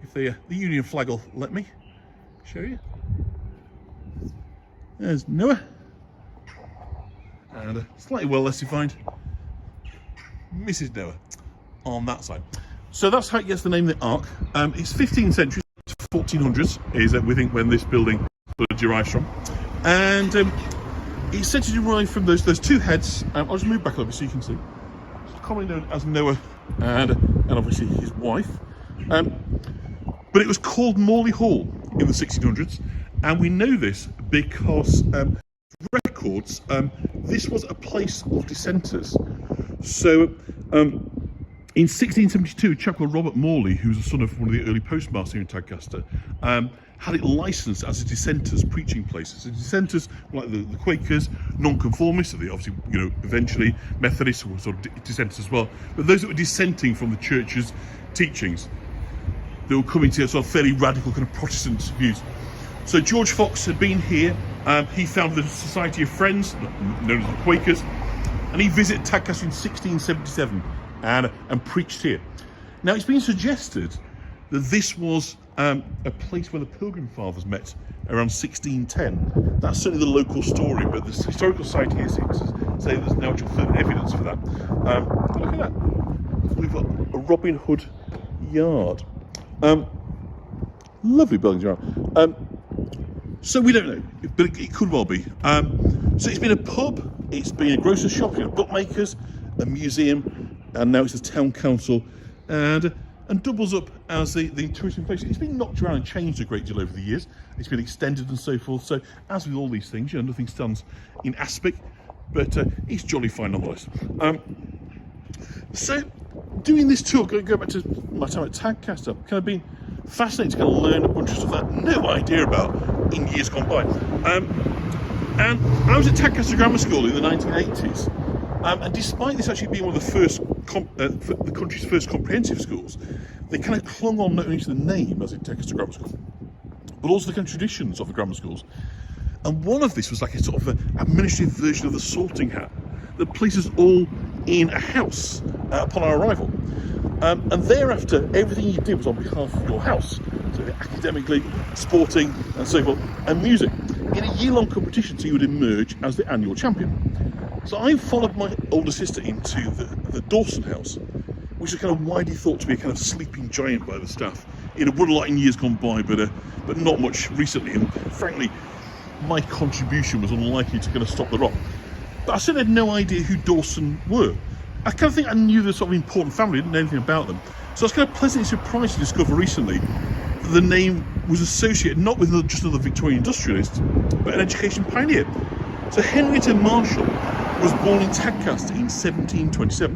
Speaker 1: If the Union flag will let me show you. There's Noah. And slightly well less defined Mrs. Noah on that side. So that's how it gets the name of the Ark. It's 15th century to 1400s is we think when this building sort of derives from. And it's said to derive from those two heads. I'll just move back a little bit so you can see. It's commonly known as Noah and obviously his wife. But it was called Morley Hall in the 1600s, and we know this because records, this was a place of dissenters. So in 1672, a chap called Robert Morley, who was the son of one of the early postmasters here in Tadcaster, had it licensed as a dissenters' preaching place. So dissenters, like the Quakers, non-conformists, so they obviously, eventually Methodists were sort of dissenters as well, but those that were dissenting from the church's teachings, they were coming to sort of fairly radical kind of Protestant views. So George Fox had been here. He founded the Society of Friends, known as the Quakers, and he visited Tadcaster in 1677 and preached here. Now, it's been suggested that this was a place where the Pilgrim Fathers met around 1610. That's certainly the local story, but the historical society here seems to say there's no actual further evidence for that. Look at that. We've got a Robin Hood yard. Lovely buildings around. So we don't know, but it could well be. So it's been a pub, it's been a grocer's shop, a bookmakers, a museum, and now it's a town council, and doubles up as the tourism place. It's been knocked around and changed a great deal over the years. It's been extended and so forth. So as with all these things, nothing stands in aspic, but it's jolly fine nonetheless. So doing this tour, go back to my time at Tadcaster, kind of been fascinating to kind of learn a bunch of stuff that I had no idea about in years gone by. And I was at Tadcaster Grammar School in the 1980s, and despite this actually being one of the first, the country's first comprehensive schools, they kind of clung on not only to the name as in Tadcaster Grammar School, but also the kind of traditions of the grammar schools. And one of this was like a sort of an administrative version of the sorting hat that places all in a house upon our arrival. And thereafter, everything you did was on behalf of your house. So academically, sporting, and so forth, and music. In a year-long competition, so you would emerge as the annual champion. So I followed my older sister into the Dawson house, which is kind of widely thought to be a kind of sleeping giant by the staff. It had won a lot in years gone by, but not much recently. And frankly, my contribution was unlikely to kind of stop the rot. But I certainly had no idea who Dawson were. I kind of think I knew the sort of important family, didn't know anything about them. So I was kind of pleasantly surprised to discover recently that the name was associated not with just another Victorian industrialist, but an education pioneer. So Henrietta Marshall was born in Tadcaster in 1727.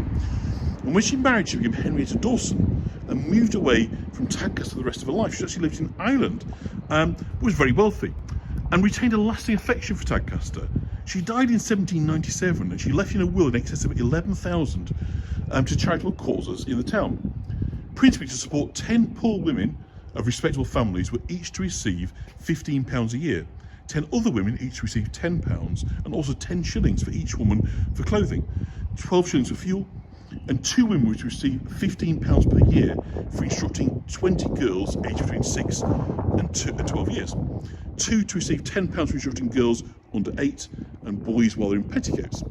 Speaker 1: And when she married, she became Henrietta Dawson and moved away from Tadcaster the rest of her life. She actually lived in Ireland, was very wealthy, and retained a lasting affection for Tadcaster. She died in 1797, and she left in a will in excess of 11,000 to charitable causes in the town, principally to support 10 poor women of respectable families were each to receive £15 a year. 10 other women each received £10, and also 10 shillings for each woman for clothing, 12 shillings for fuel, and 2 women were to receive £15 per year for instructing 20 girls aged between 6 and 12 years. 2 to receive £10 for instructing girls under 8 and boys while they're in petticoats.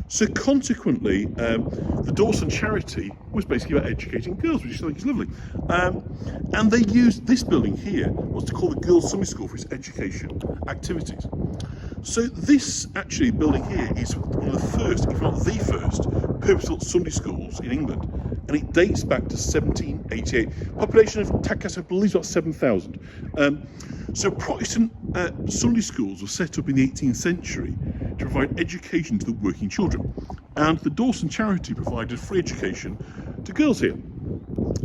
Speaker 1: So consequently, the Dawson charity was basically about educating girls, which I think is lovely. And they used this building here was to call the Girls' Sunday School for its education activities. So this actually building here is one of the first, if not the first, purpose-built Sunday schools in England, and it dates back to 1788. Population of Tadcaster, I believe, is about 7,000. So Protestant Sunday schools were set up in the 18th century to provide education to the working children, and the Dawson charity provided free education to girls here.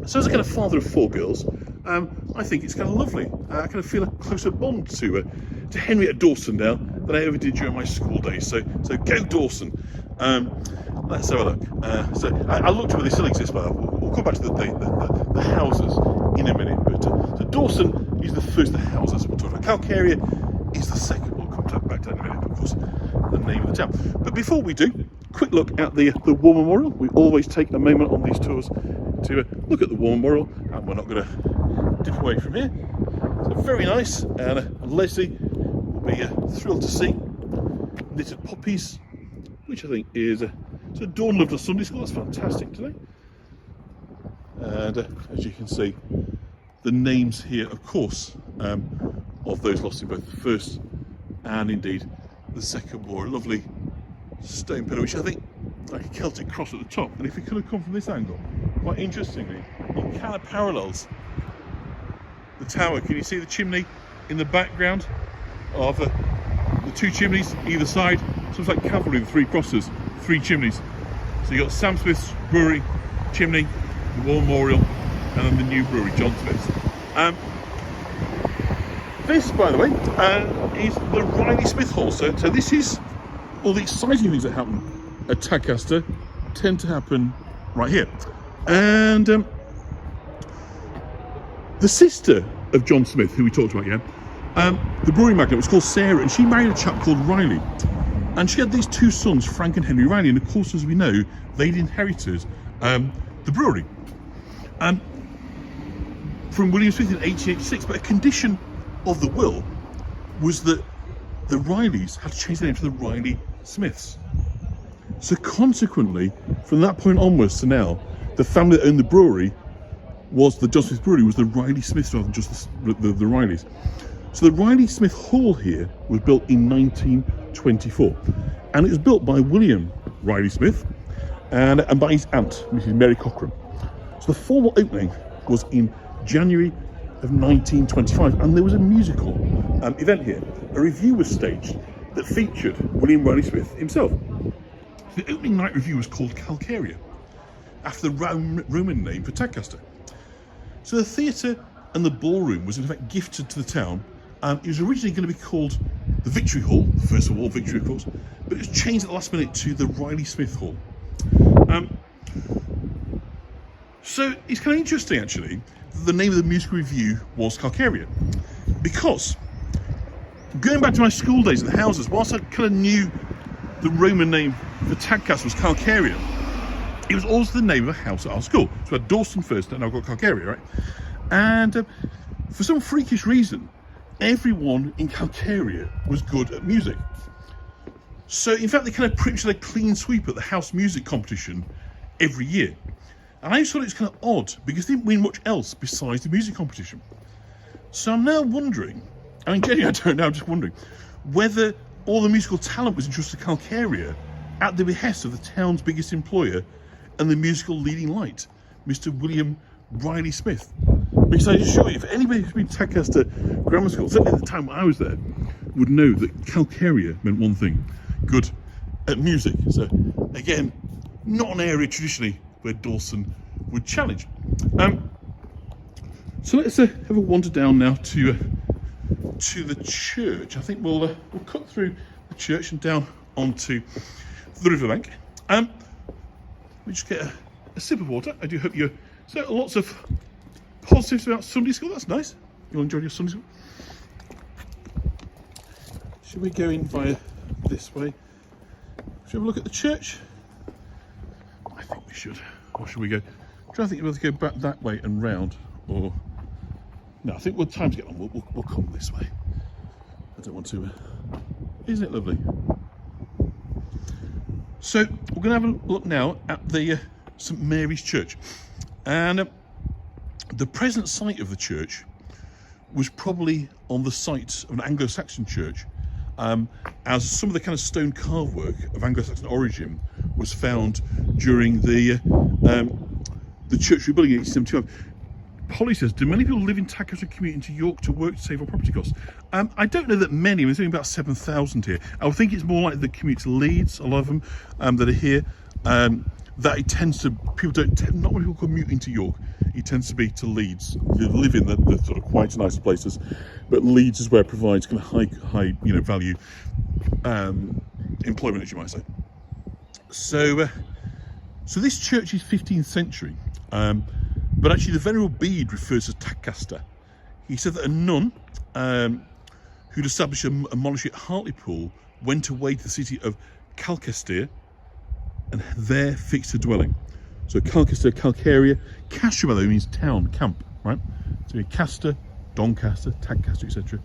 Speaker 1: So as a kind of father of 4 girls, I think it's kind of lovely. I kind of feel a closer bond to Henrietta Dawson now than I ever did during my school days. So go Dawson. Let's have a look. So I looked where they still exist, but we'll come back to the houses in a minute. But so Dawson is the first of the houses we'll talk about. Calcaria is the second. We'll come back to that in a minute, of course, the name of the town. But before we do, quick look at the War Memorial. We always take a moment on these tours to look at the War Memorial, and we're not going to dip away from here. So very nice, and Leslie will be thrilled to see knitted poppies, which I think is so Dawn loved a Sunday school. That's fantastic today. And as you can see, the names here, of course, of those lost in both the First and indeed the Second War. A lovely stone pillar, which I think like a Celtic cross at the top. And if we could have come from this angle, quite interestingly, it kind of parallels the tower. Can you see the chimney in the background of the 2 chimneys either side? So it's like cavalry with 3 crosses, 3 chimneys. So you've got Sam Smith's brewery chimney, the War Memorial, and then the new brewery, John Smith's. This, by the way, is the Riley Smith Hall. So this is all the exciting things that happen at Tadcaster tend to happen right here. And the sister of John Smith, who we talked about again, the brewery magnate, was called Sarah, and she married a chap called Riley. And she had these 2 sons, Frank and Henry Riley, and of course, as we know, they'd inherited the brewery from William Smith in 1886. But a condition of the will was that the Rileys had to change their name to the Riley Smiths. So consequently, from that point onwards to now, the family that owned the brewery was the John Smith Brewery was the Riley Smiths rather than just the Rileys. So the Riley Smith Hall here was built in 1924, and it was built by William Riley Smith and by his aunt, Mrs. Mary Cochrane. So the formal opening was in January of 1925, and there was a musical event here. A review was staged that featured William Riley Smith himself. The opening night review was called Calcaria, after the Roman name for Tadcaster. So the theatre and the ballroom was in fact gifted to the town. It was originally going to be called the Victory Hall, the first of all, Victory of course, but it was changed at the last minute to the Riley Smith Hall. So it's kind of interesting actually that the name of the musical review was Calcaria, because going back to my school days at the houses, whilst I kind of knew the Roman name for Tadcaster was Calcaria, it was also the name of a house at our school. So I had Dawson first, and I've got Calcaria, right? And for some freakish reason, everyone in Calcaria was good at music. So in fact, they kind of pretty much had a clean sweep at the house music competition every year. And I just thought it was kind of odd, because they didn't win much else besides the music competition. So I'm now wondering, I mean, genuinely, I don't know, I'm just wondering whether all the musical talent was entrusted to Calcaria at the behest of the town's biggest employer and the musical leading light, Mr. William Riley Smith. Because I assure you, if anybody who's been to Tadcaster Grammar School, certainly at the time when I was there, would know that Calcaria meant one thing: good at music. So again, not an area traditionally where Dawson would challenge. So let's have a wander down now to the church. I think we'll cut through the church and down onto the riverbank. Let me just get a sip of water. I do hope you're... So lots of positives about Sunday school. That's nice. You all enjoyed your Sunday school? Should we go in via this way? Should we have a look at the church? I think we should. Or should we go? I'm trying to think if we'll go back that way and round, or... No, I think we'll time to get on. We'll come this way. I don't want to... Isn't it lovely? So we're going to have a look now at the St Mary's Church, and the present site of the church was probably on the site of an Anglo-Saxon church, as some of the kind of stone carved work of Anglo-Saxon origin was found during the church rebuilding in 1875. Polly says, do many people live in Tadcaster and commute into York to work to save on property costs? I don't know that many. There's only about 7,000 here. I would think it's more like the commute to Leeds, a lot of them that are here. That it tends to, not many people commute into York. It tends to be to Leeds. They live in the sort of quite nicer places, but Leeds is where it provides kind of high value employment, as you might say. So this church is 15th century. But actually the Venerable Bede refers to Tadcaster. He said that a nun who'd established a monastery at Hartlepool went away to the city of Calcaster and there fixed her dwelling. So Calcaster, Calcaria, Castra by the way means town, camp, right? So Castor, Doncaster, Tadcaster, etc.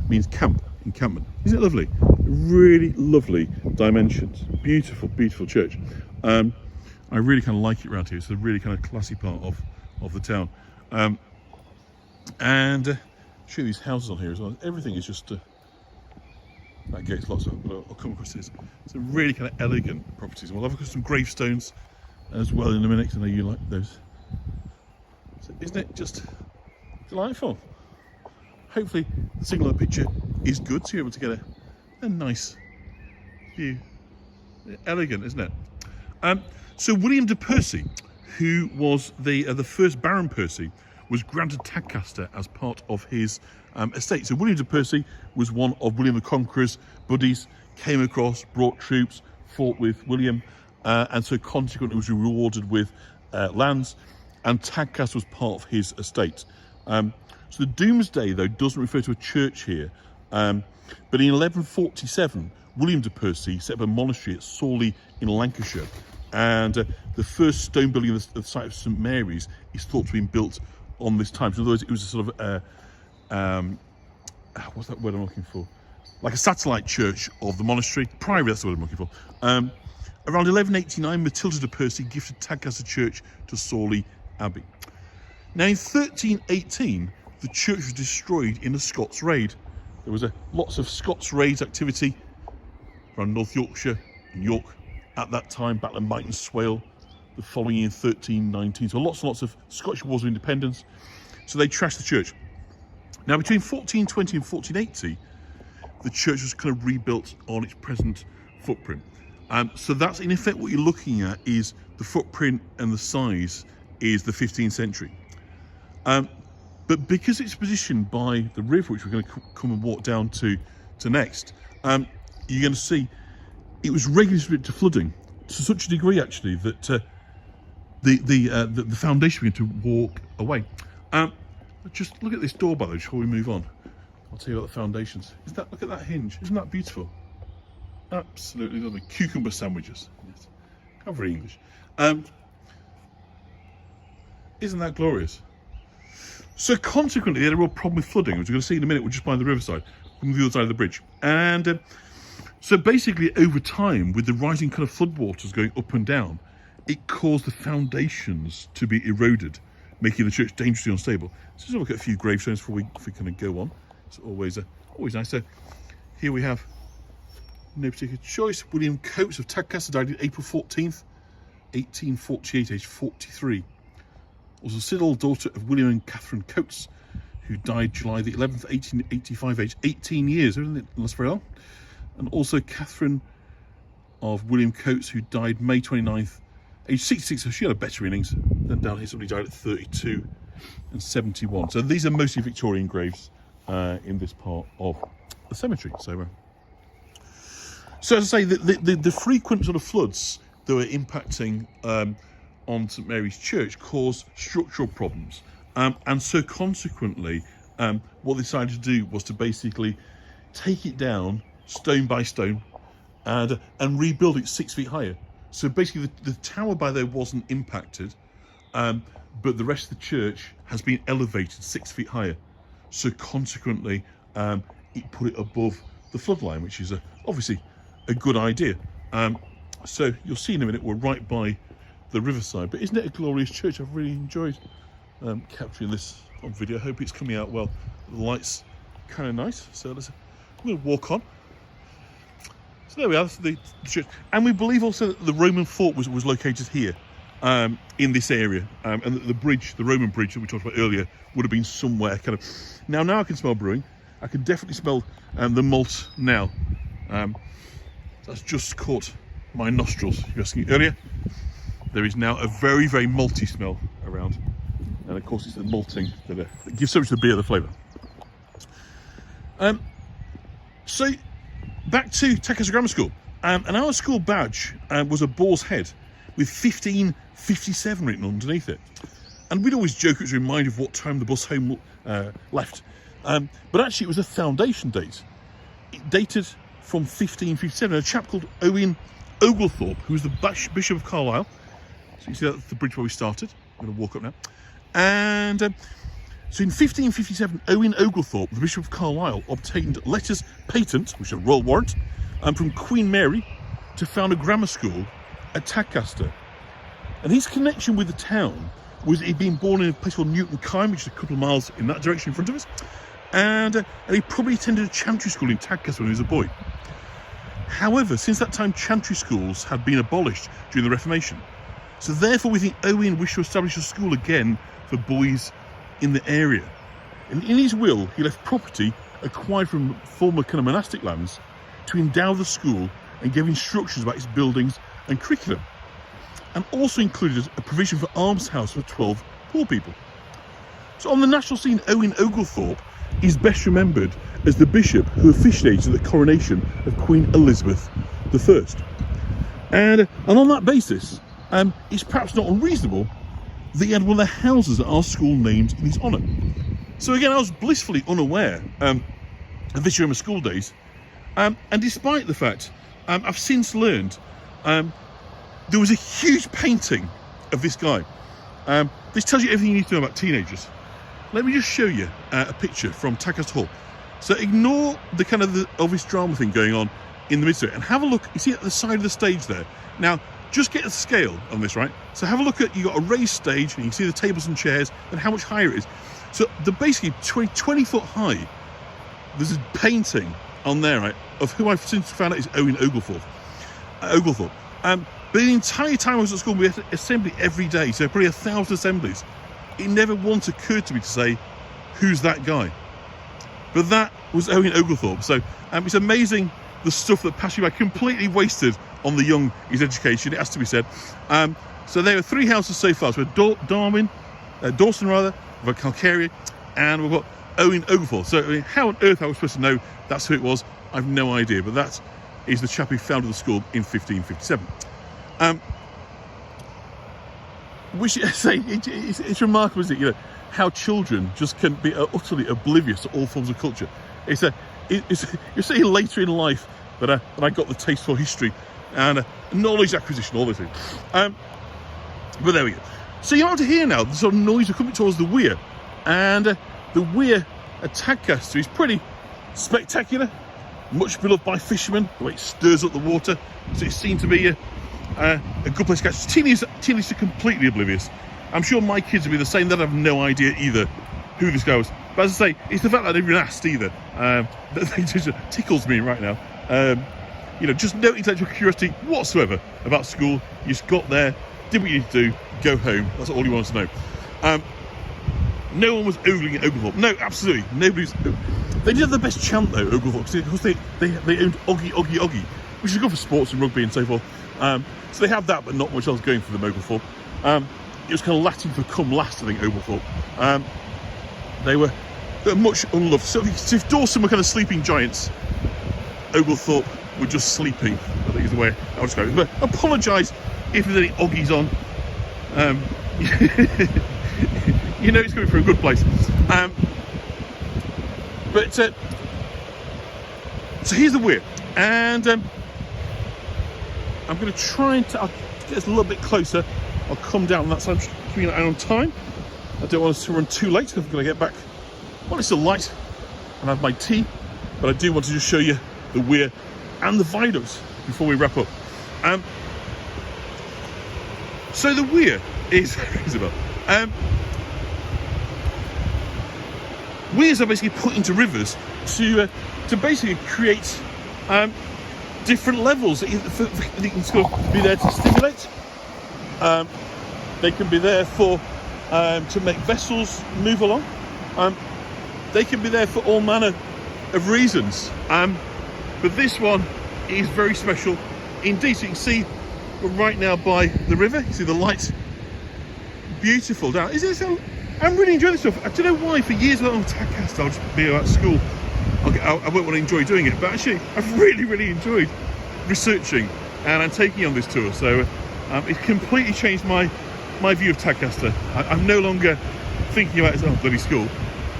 Speaker 1: Means camp, encampment. Isn't it lovely? Really lovely dimensions. Beautiful, beautiful church. I really kind of like it around here. It's a really kind of classy part of the town. And show you these houses on here as well. Everything is just that gate's lots of, but I'll come across this. It's a really kind of elegant properties. We'll have some gravestones as well in a minute, because I know you like those. So isn't it just delightful? Hopefully the signal of the picture is good, so you're able to get a nice view. Elegant, isn't it? So William de Percy, who was the first Baron Percy, was granted Tadcaster as part of his estate. So William de Percy was one of William the Conqueror's buddies, came across, brought troops, fought with William, and so consequently was rewarded with lands, and Tadcaster was part of his estate. So the Domesday, though, doesn't refer to a church here, but in 1147, William de Percy set up a monastery at Sawley in Lancashire, and the first stone building of the site of St Mary's is thought to have been built on this time. So in other words, it was a sort of what's that word I'm looking for? Like a satellite church of the monastery. Priory, that's the word I'm looking for. Around 1189, Matilda de Percy gifted Tadcaster Church to Sawley Abbey. Now in 1318, the church was destroyed in a Scots raid. There was lots of Scots raids activity around North Yorkshire and York at that time, Battle of Myton and Swale, the following year, 1319. So lots and lots of Scottish wars of independence. So they trashed the church. Now, between 1420 and 1480, the church was kind of rebuilt on its present footprint. So that's in effect what you're looking at, is the footprint and the size is the 15th century. But because it's positioned by the river, which we're going to come and walk down to next, you're going to see it was regularly subject to flooding, to such a degree actually that the foundation began to walk away. Just look at this door, by the way, before we move on. I'll tell you about the foundations. Look at that hinge. Isn't that beautiful? Absolutely lovely. Cucumber sandwiches. Yes. How very English. Isn't that glorious? So consequently, they had a real problem with flooding, which we're going to see in a minute. We're just by the riverside, from the other side of the bridge. And so basically, over time, with the rising kind of floodwaters going up and down, it caused the foundations to be eroded, making the church dangerously unstable. So let's look at a few gravestones before we kind of go on. It's always nice. So here we have, no particular choice, William Coates of Tadcaster, died on April 14th, 1848, aged 43. Also Siddle, daughter of William and Catherine Coates, who died July the 11th, 1885, aged 18 years. Isn't it? That's very long. And also Catherine of William Coates, who died May 29th, aged 66. So she had a better innings. Then down here, somebody died at 32 and 71. So these are mostly Victorian graves in this part of the cemetery. So as I say, the frequent sort of floods that were impacting on St Mary's Church caused structural problems, and so consequently what they decided to do was to basically take it down stone by stone and rebuild it 6 feet higher. So basically the tower by there wasn't impacted, but the rest of the church has been elevated 6 feet higher. So consequently it put it above the flood line, which is obviously a good idea. So you'll see in a minute we're right by the riverside, but isn't it a glorious church? I've really enjoyed capturing this on video. I hope it's coming out well. The light's kind of nice, so we'll walk on. So there we are, the church. And we believe also that the Roman fort was located here, in this area, and that the bridge, the Roman bridge that we talked about earlier, would have been somewhere kind of. Now I can smell brewing. I can definitely smell the malt now. That's just caught my nostrils. You were asking earlier. There is now a very, very malty smell around, and of course it's the malting that gives so much of the beer the flavour. So back to Tadcaster Grammar School, and our school badge was a boar's head with 1557 written underneath it, and we'd always joke it was a reminder of what time the bus home left, but actually it was a foundation date. It dated from 1557. A chap called Owen Oglethorpe, who was the Bishop of Carlisle. So you see that's the bridge where we started. I'm going to walk up now. And so in 1557, Owen Oglethorpe, the Bishop of Carlisle, obtained letters patent, which is a royal warrant, from Queen Mary to found a grammar school at Tadcaster. And his connection with the town was he'd been born in a place called Newton Kine, which is a couple of miles in that direction in front of us. And he probably attended a chantry school in Tadcaster when he was a boy. However, since that time, chantry schools had been abolished during the Reformation. So therefore, we think Owen wished to establish a school again for boys in the area. And in his will, he left property acquired from former kind of monastic lands to endow the school and gave instructions about its buildings and curriculum. And also included a provision for almshouse for 12 poor people. So on the national scene, Owen Oglethorpe is best remembered as the bishop who officiated the coronation of Queen Elizabeth I. And on that basis, it's perhaps not unreasonable that he had one of the houses at our school named in his honour. So again, I was blissfully unaware of this during my school days, and despite the fact I've since learned there was a huge painting of this guy. This tells you everything you need to know about teenagers. Let me just show you a picture from Tadcaster Hall. So ignore the kind of the obvious drama thing going on in the midst of it, and have a look. You see at the side of the stage there. Now, just get a scale on this, right? So have a look at, you've got a raised stage, and you can see the tables and chairs and how much higher it is. So the basically 20 foot high, there's a painting on there, right, of who I've since found out is Owen Oglethorpe. But the entire time I was at school, we had assembly every day, so probably 1,000 assemblies. It never once occurred to me to say, who's that guy? But that was Owen Oglethorpe. So it's amazing the stuff that passed me by, completely wasted on the young, his education, it has to be said. So there are 3 houses so far. So Dawson, we've got Calcaria, and we've got Owen Oglethorpe. So how on earth I was supposed to know that's who it was, I've no idea. But that is the chap who founded the school in 1557. Which I say, it's remarkable, isn't it? You know, how children just can be utterly oblivious to all forms of culture. You're saying later in life that I got the taste for history and knowledge acquisition, all those things. But there we go. So you're out to hear now the sort of noise coming towards the weir, and the weir at Tadcaster is pretty spectacular, much beloved by fishermen. The way it stirs up the water, so it seemed to be a good place to catch. Teenagers are completely oblivious. I'm sure my kids will be the same. They have no idea either who this guy was. But as I say, it's the fact that I never even asked either that just tickles me right now. Just no intellectual curiosity whatsoever about school. You just got there, did what you need to do, go home. That's all you wanted to know. No one was ogling at Oglethorpe. No, absolutely. Nobody's. They did have the best chant though, Oglethorpe, because they owned Oggy, Oggy, Oggy, which is good for sports and rugby and so forth. So they have that, but not much else going for them, Oglethorpe. It was kind of Latin for come last, I think, Oglethorpe. They were much unloved. So if Dawson were kind of sleeping giants, Oglethorpe were just sleeping, I think is the way I would describe it. But apologise if there's any Oggies on. You know it's coming from a good place. So here's the weir, and I'm going to try and I'll get us a little bit closer. I'll come down on that side. I'm just keeping an eye on time. I don't want us to run too late because I'm going to get back. Well, it's still light and have my tea, but I do want to just show you the weir and the viaducts before we wrap up. So the weir is Isabel. Weirs are basically put into rivers to basically create different levels. They can sort of be there to stimulate. They can be there for to make vessels move along. They can be there for all manner of reasons. But this one is very special indeed. So you can see we're right now by the river. You see the lights, beautiful down. I'm really enjoying this stuff. I don't know why. For years on Tadcaster, I'll just be at school. I won't want to enjoy doing it, but actually, I've really enjoyed researching and I'm taking on this tour. So it's completely changed my view of Tadcaster. I'm no longer thinking about it as bloody school.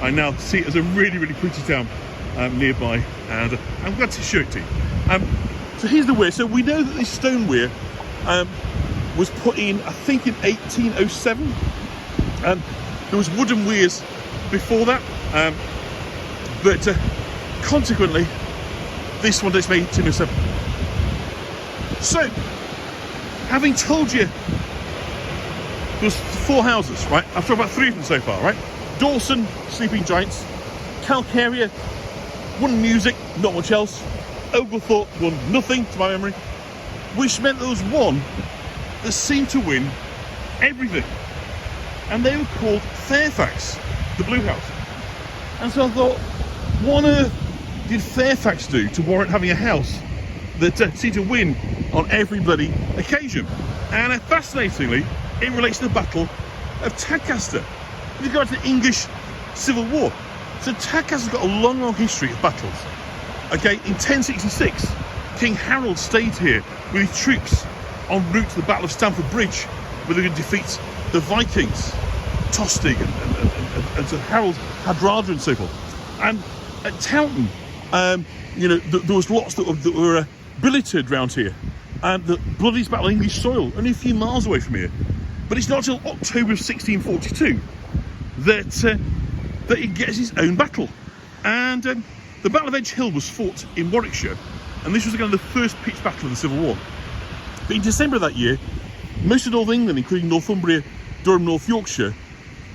Speaker 1: I now see it as a really pretty town nearby, and I'm glad to show it to you. So here's the weir. So we know that this stone weir was put in, I think, in 1807. There was wooden weirs before that, but consequently, this one dates from 1807. So, having told you there's 4 houses, right? I've talked about 3 of them so far, right? Dawson, sleeping giants. Calcaria, won music, not much else. Oglethorpe won nothing, to my memory, which meant there was one that seemed to win everything. And they were called Fairfax, the Blue House. And so I thought, what on earth did Fairfax do to warrant having a house that seemed to win on every bloody occasion? And fascinatingly, it relates to the Battle of Tadcaster. If you go back to the English Civil War, so Tadcaster's got a long history of battles. Okay, in 1066, King Harold stayed here with his troops en route to the Battle of Stamford Bridge, where they could defeat the Vikings, Tostig and so Harold Hardrada and so forth. And at Taunton, there was lots that were billeted around here. And the bloodiest battle on English soil, only a few miles away from here. But it's not until October of 1642 that it gets its own battle. And the Battle of Edge Hill was fought in Warwickshire, and this was again the first pitched battle of the Civil War. But in December of that year, most of North England, including Northumbria, Durham, North Yorkshire,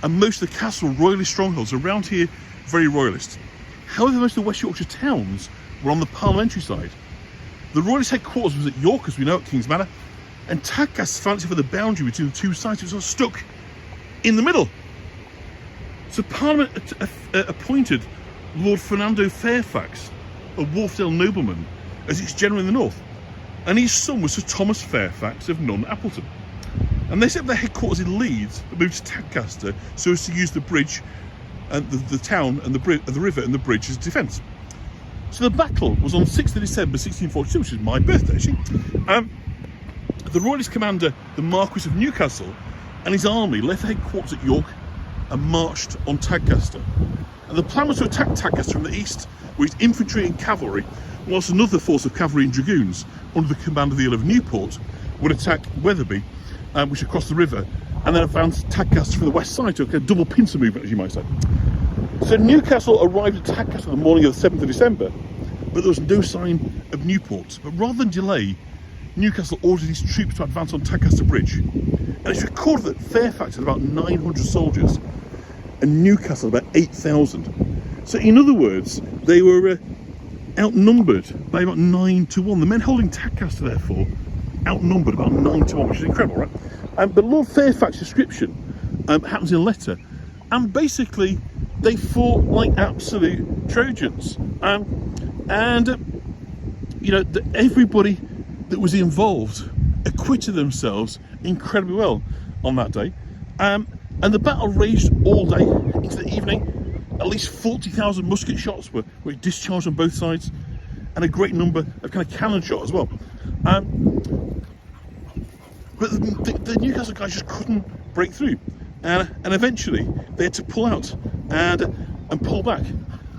Speaker 1: and most of the castle royalist strongholds around here, very royalist. However, most of the West Yorkshire towns were on the parliamentary side. The royalist headquarters was at York, as we know, at King's Manor, and Tadcaster found itself at the boundary between the two sides. It was sort of stuck in the middle. So Parliament appointed Lord Fernando Fairfax, a Wharfdale nobleman, as its general in the north, and his son was Sir Thomas Fairfax of Nunn Appleton. And they set up their headquarters in Leeds, but moved to Tadcaster so as to use the bridge, and the town and the river and the bridge as defence. So the battle was on 6th of December 1642, which is my birthday actually. The royalist commander, the Marquis of Newcastle, and his army left their headquarters at York and marched on Tadcaster. And the plan was to attack Tadcaster from the east with infantry and cavalry, whilst another force of cavalry and dragoons under the command of the Earl of Newport would attack Wetherby, which would cross the river, and then advance Tadcaster from the west side to a double pincer movement, as you might say. So Newcastle arrived at Tadcaster the morning of the 7th of December, but there was no sign of Newport. But rather than delay, Newcastle ordered his troops to advance on Tadcaster Bridge. And it's recorded that Fairfax had about 900 soldiers and Newcastle about 8,000. So in other words, they were outnumbered by about 9 to 1. The men holding Tadcaster, therefore, outnumbered about 9 to 1, which is incredible, right? But Lord Fairfax's description happens in a letter, and basically they fought like absolute Trojans. Everybody that was involved acquitted themselves incredibly well on that day. And the battle raged all day into the evening. At least 40,000 musket shots were discharged on both sides, and a great number of kind of cannon shot as well. But the Newcastle guys just couldn't break through, and eventually they had to pull out and pull back.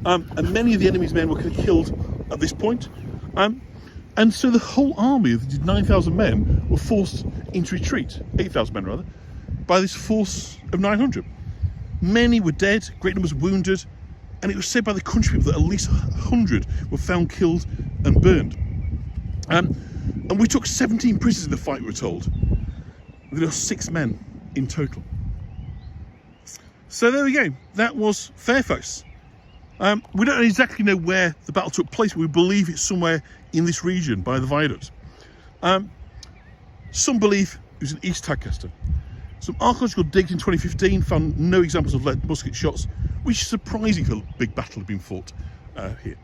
Speaker 1: And many of the enemy's men were kind of killed at this point. And so the whole army of 9,000 men were forced into retreat, 8,000 men rather, by this force of 900. Many were dead, great numbers wounded, and it was said by the country people that at least 100 were found killed and burned. And we took 17 prisoners in the fight, we were told. There were 6 men in total. So there we go, that was Fairfax. We don't exactly know where the battle took place, but we believe it's somewhere in this region by the viaduct. Some believe it was in East Tadcaster. Some archaeological digs in 2015 found no examples of lead musket shots, which is surprising for a big battle had been fought here.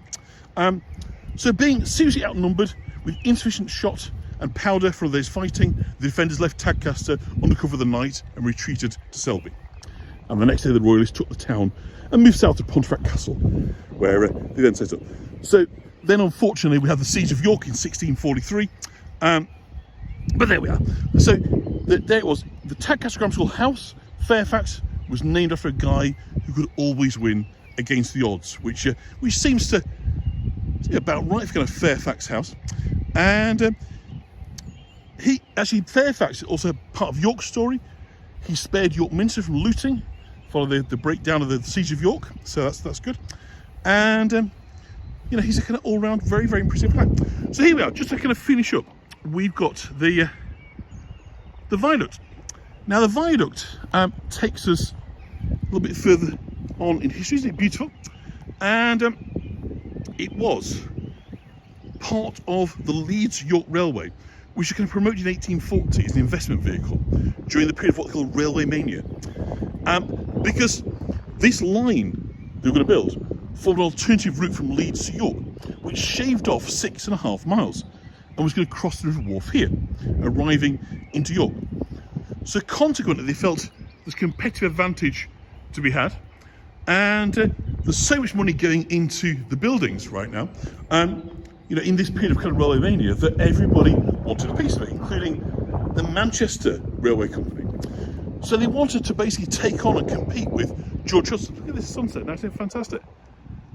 Speaker 1: So being seriously outnumbered with insufficient shot and powder for those fighting, the defenders left Tadcaster under cover of the night and retreated to Selby. And the next day the Royalists took the town and moved south to Pontefract Castle, where they then set up. So then unfortunately we had the Siege of York in 1643, but there we are. So there it was, the Tadcaster Grammar School house, Fairfax, was named after a guy who could always win against the odds, which seems to be about right for kind of Fairfax house. And Fairfax is also part of York's story. He spared York Minster from looting following the breakdown of the Siege of York, so that's good. And he's a kind of all-round very, very impressive guy. So here we are, just to kind of finish up, we've got the viaduct. Now the viaduct takes us a little bit further on in history. Isn't it beautiful? And it was part of the Leeds York Railway, which was kind of promoted in 1840 as an investment vehicle during the period of what they call railway mania. Because this line they were going to build formed an alternative route from Leeds to York, which shaved off 6.5 miles and was going to cross the River Wharf here, arriving into York. So consequently, they felt there's competitive advantage to be had, and there's so much money going into the buildings right now, in this period of kind of railway mania, that everybody wanted a piece of it, including the Manchester Railway Company. So they wanted to basically take on and compete with George Hudson. Look at this sunset now, it's fantastic. I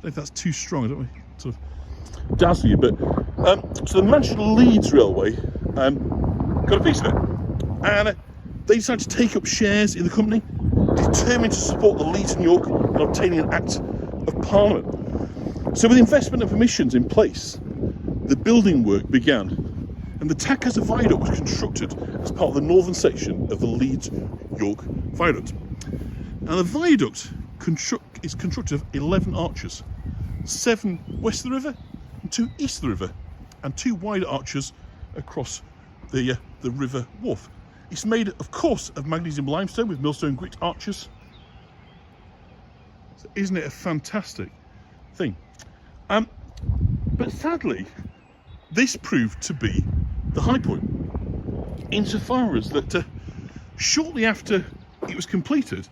Speaker 1: don't know if that's too strong, I don't want to sort of dazzle you, but so the Manchester Leeds Railway got a piece of it, and they decided to take up shares in the company, determined to support the Leeds and York in obtaining an Act of Parliament. So with investment and permissions in place, the building work began, and the Tadcaster Viaduct was constructed as part of the northern section of the Leeds York Viaduct. And the viaduct is constructed of 11 arches, 7 west of the river and 2 east of the river, and 2 wider arches across the river wharf. It's made, of course, of magnesium limestone with millstone grit arches. So isn't it a fantastic thing? But sadly, this proved to be the high point, insofar as that shortly after it was completed,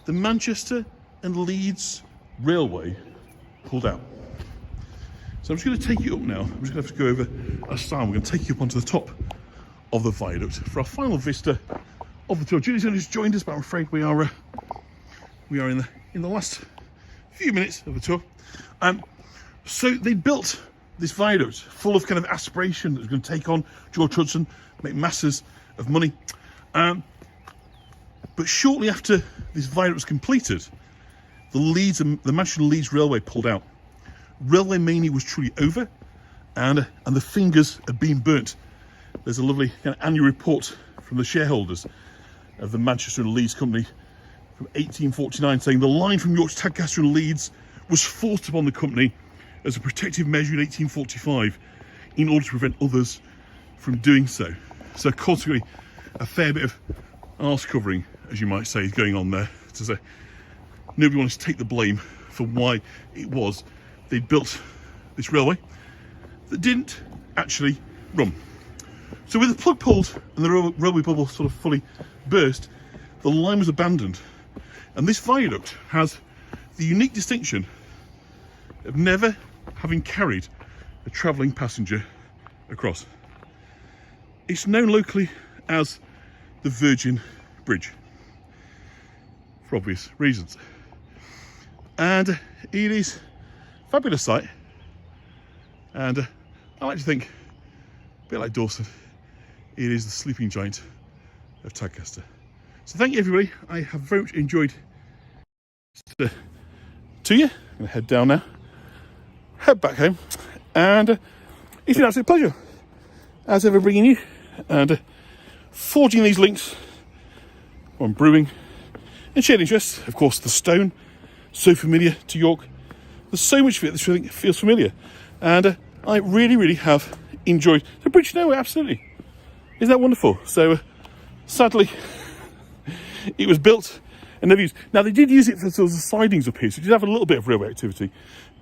Speaker 1: the Manchester and Leeds Railway pulled out. So I'm just going to take you up now. I'm just going to have to go over a style. We're going to take you up onto the top of the viaduct for our final vista of the tour. Julie's only just joined us, but I'm afraid we are in the last few minutes of the tour. So they built this viaduct full of kind of aspiration that was going to take on George Hudson, make masses of money. But shortly after this viaduct was completed, the Manchester and Leeds Railway pulled out. Railway mania was truly over, and the fingers had been burnt. There's a lovely kind of annual report from the shareholders of the Manchester and Leeds Company from 1849 saying the line from York to Tadcaster and Leeds was forced upon the company as a protective measure in 1845 in order to prevent others from doing so. So consequently, a fair bit of arse covering, as you might say, is going on there to say nobody wants to take the blame for why it was they built this railway that didn't actually run. So with the plug pulled and the railway bubble sort of fully burst, the line was abandoned. And this viaduct has the unique distinction of never having carried a travelling passenger across. It's known locally as the Virgin Bridge, for obvious reasons. And it is a fabulous sight. And I like to think, a bit like Dawson, it is the sleeping giant of Tadcaster. So thank you everybody. I have very much enjoyed to you. I'm going to head down now, head back home, and it's been an absolute pleasure as ever bringing you and forging these links on brewing and shared interests. Of course, the stone, so familiar to York. There's so much of it that I think feels familiar, and I really have enjoyed the bridge to nowhere. Absolutely, isn't that wonderful? So sadly, it was built and never used. Now they did use it for sort of the sidings up here, so it did have a little bit of railway activity,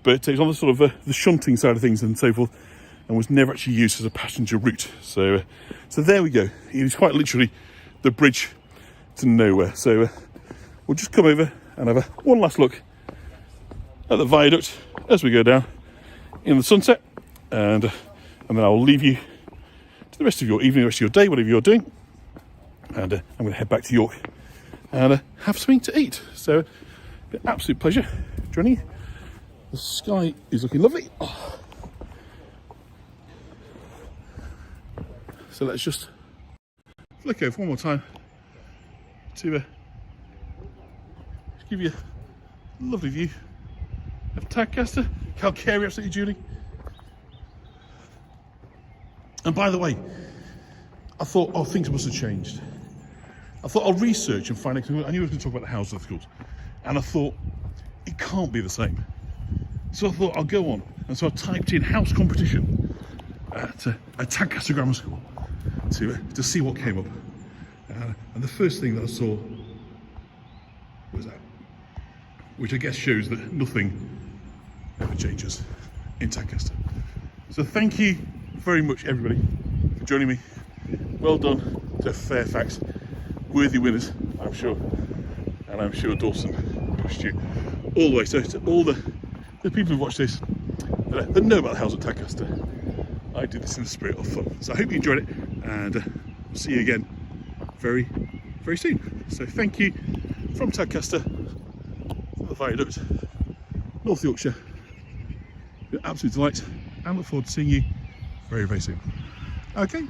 Speaker 1: but it was on the sort of the shunting side of things and so forth, and was never actually used as a passenger route. So there we go. It is quite literally the bridge to nowhere. So we'll just come over and have one last look at the viaduct as we go down in the sunset, and then I will leave you to the rest of your evening, the rest of your day, whatever you're doing, and I'm going to head back to York and have something to eat. So an absolute pleasure joining you. The sky is looking lovely. Oh. So let's just flick over one more time to give you a lovely view of Tadcaster, Calcarea, absolutely, Julie. And by the way, I thought, oh, things must have changed. I thought I'll research and find out. I knew I was going to talk about the house of schools, and I thought it can't be the same. So I thought I'll go on, and so I typed in house competition at Tadcaster Grammar School to see what came up. And the first thing that I saw was that, which I guess shows that nothing ever changes in Tadcaster. So thank you very much, everybody, for joining me. Well done to Fairfax, worthy winners, I'm sure, and I'm sure Dawson pushed you all the way. So to all the people who watch this that know about the house at Tadcaster, I did this in the spirit of fun. So I hope you enjoyed it, and we'll see you again very soon. So thank you from Tadcaster, from the viaduct, North Yorkshire. An absolute delight, and look forward to seeing you very soon. Okay.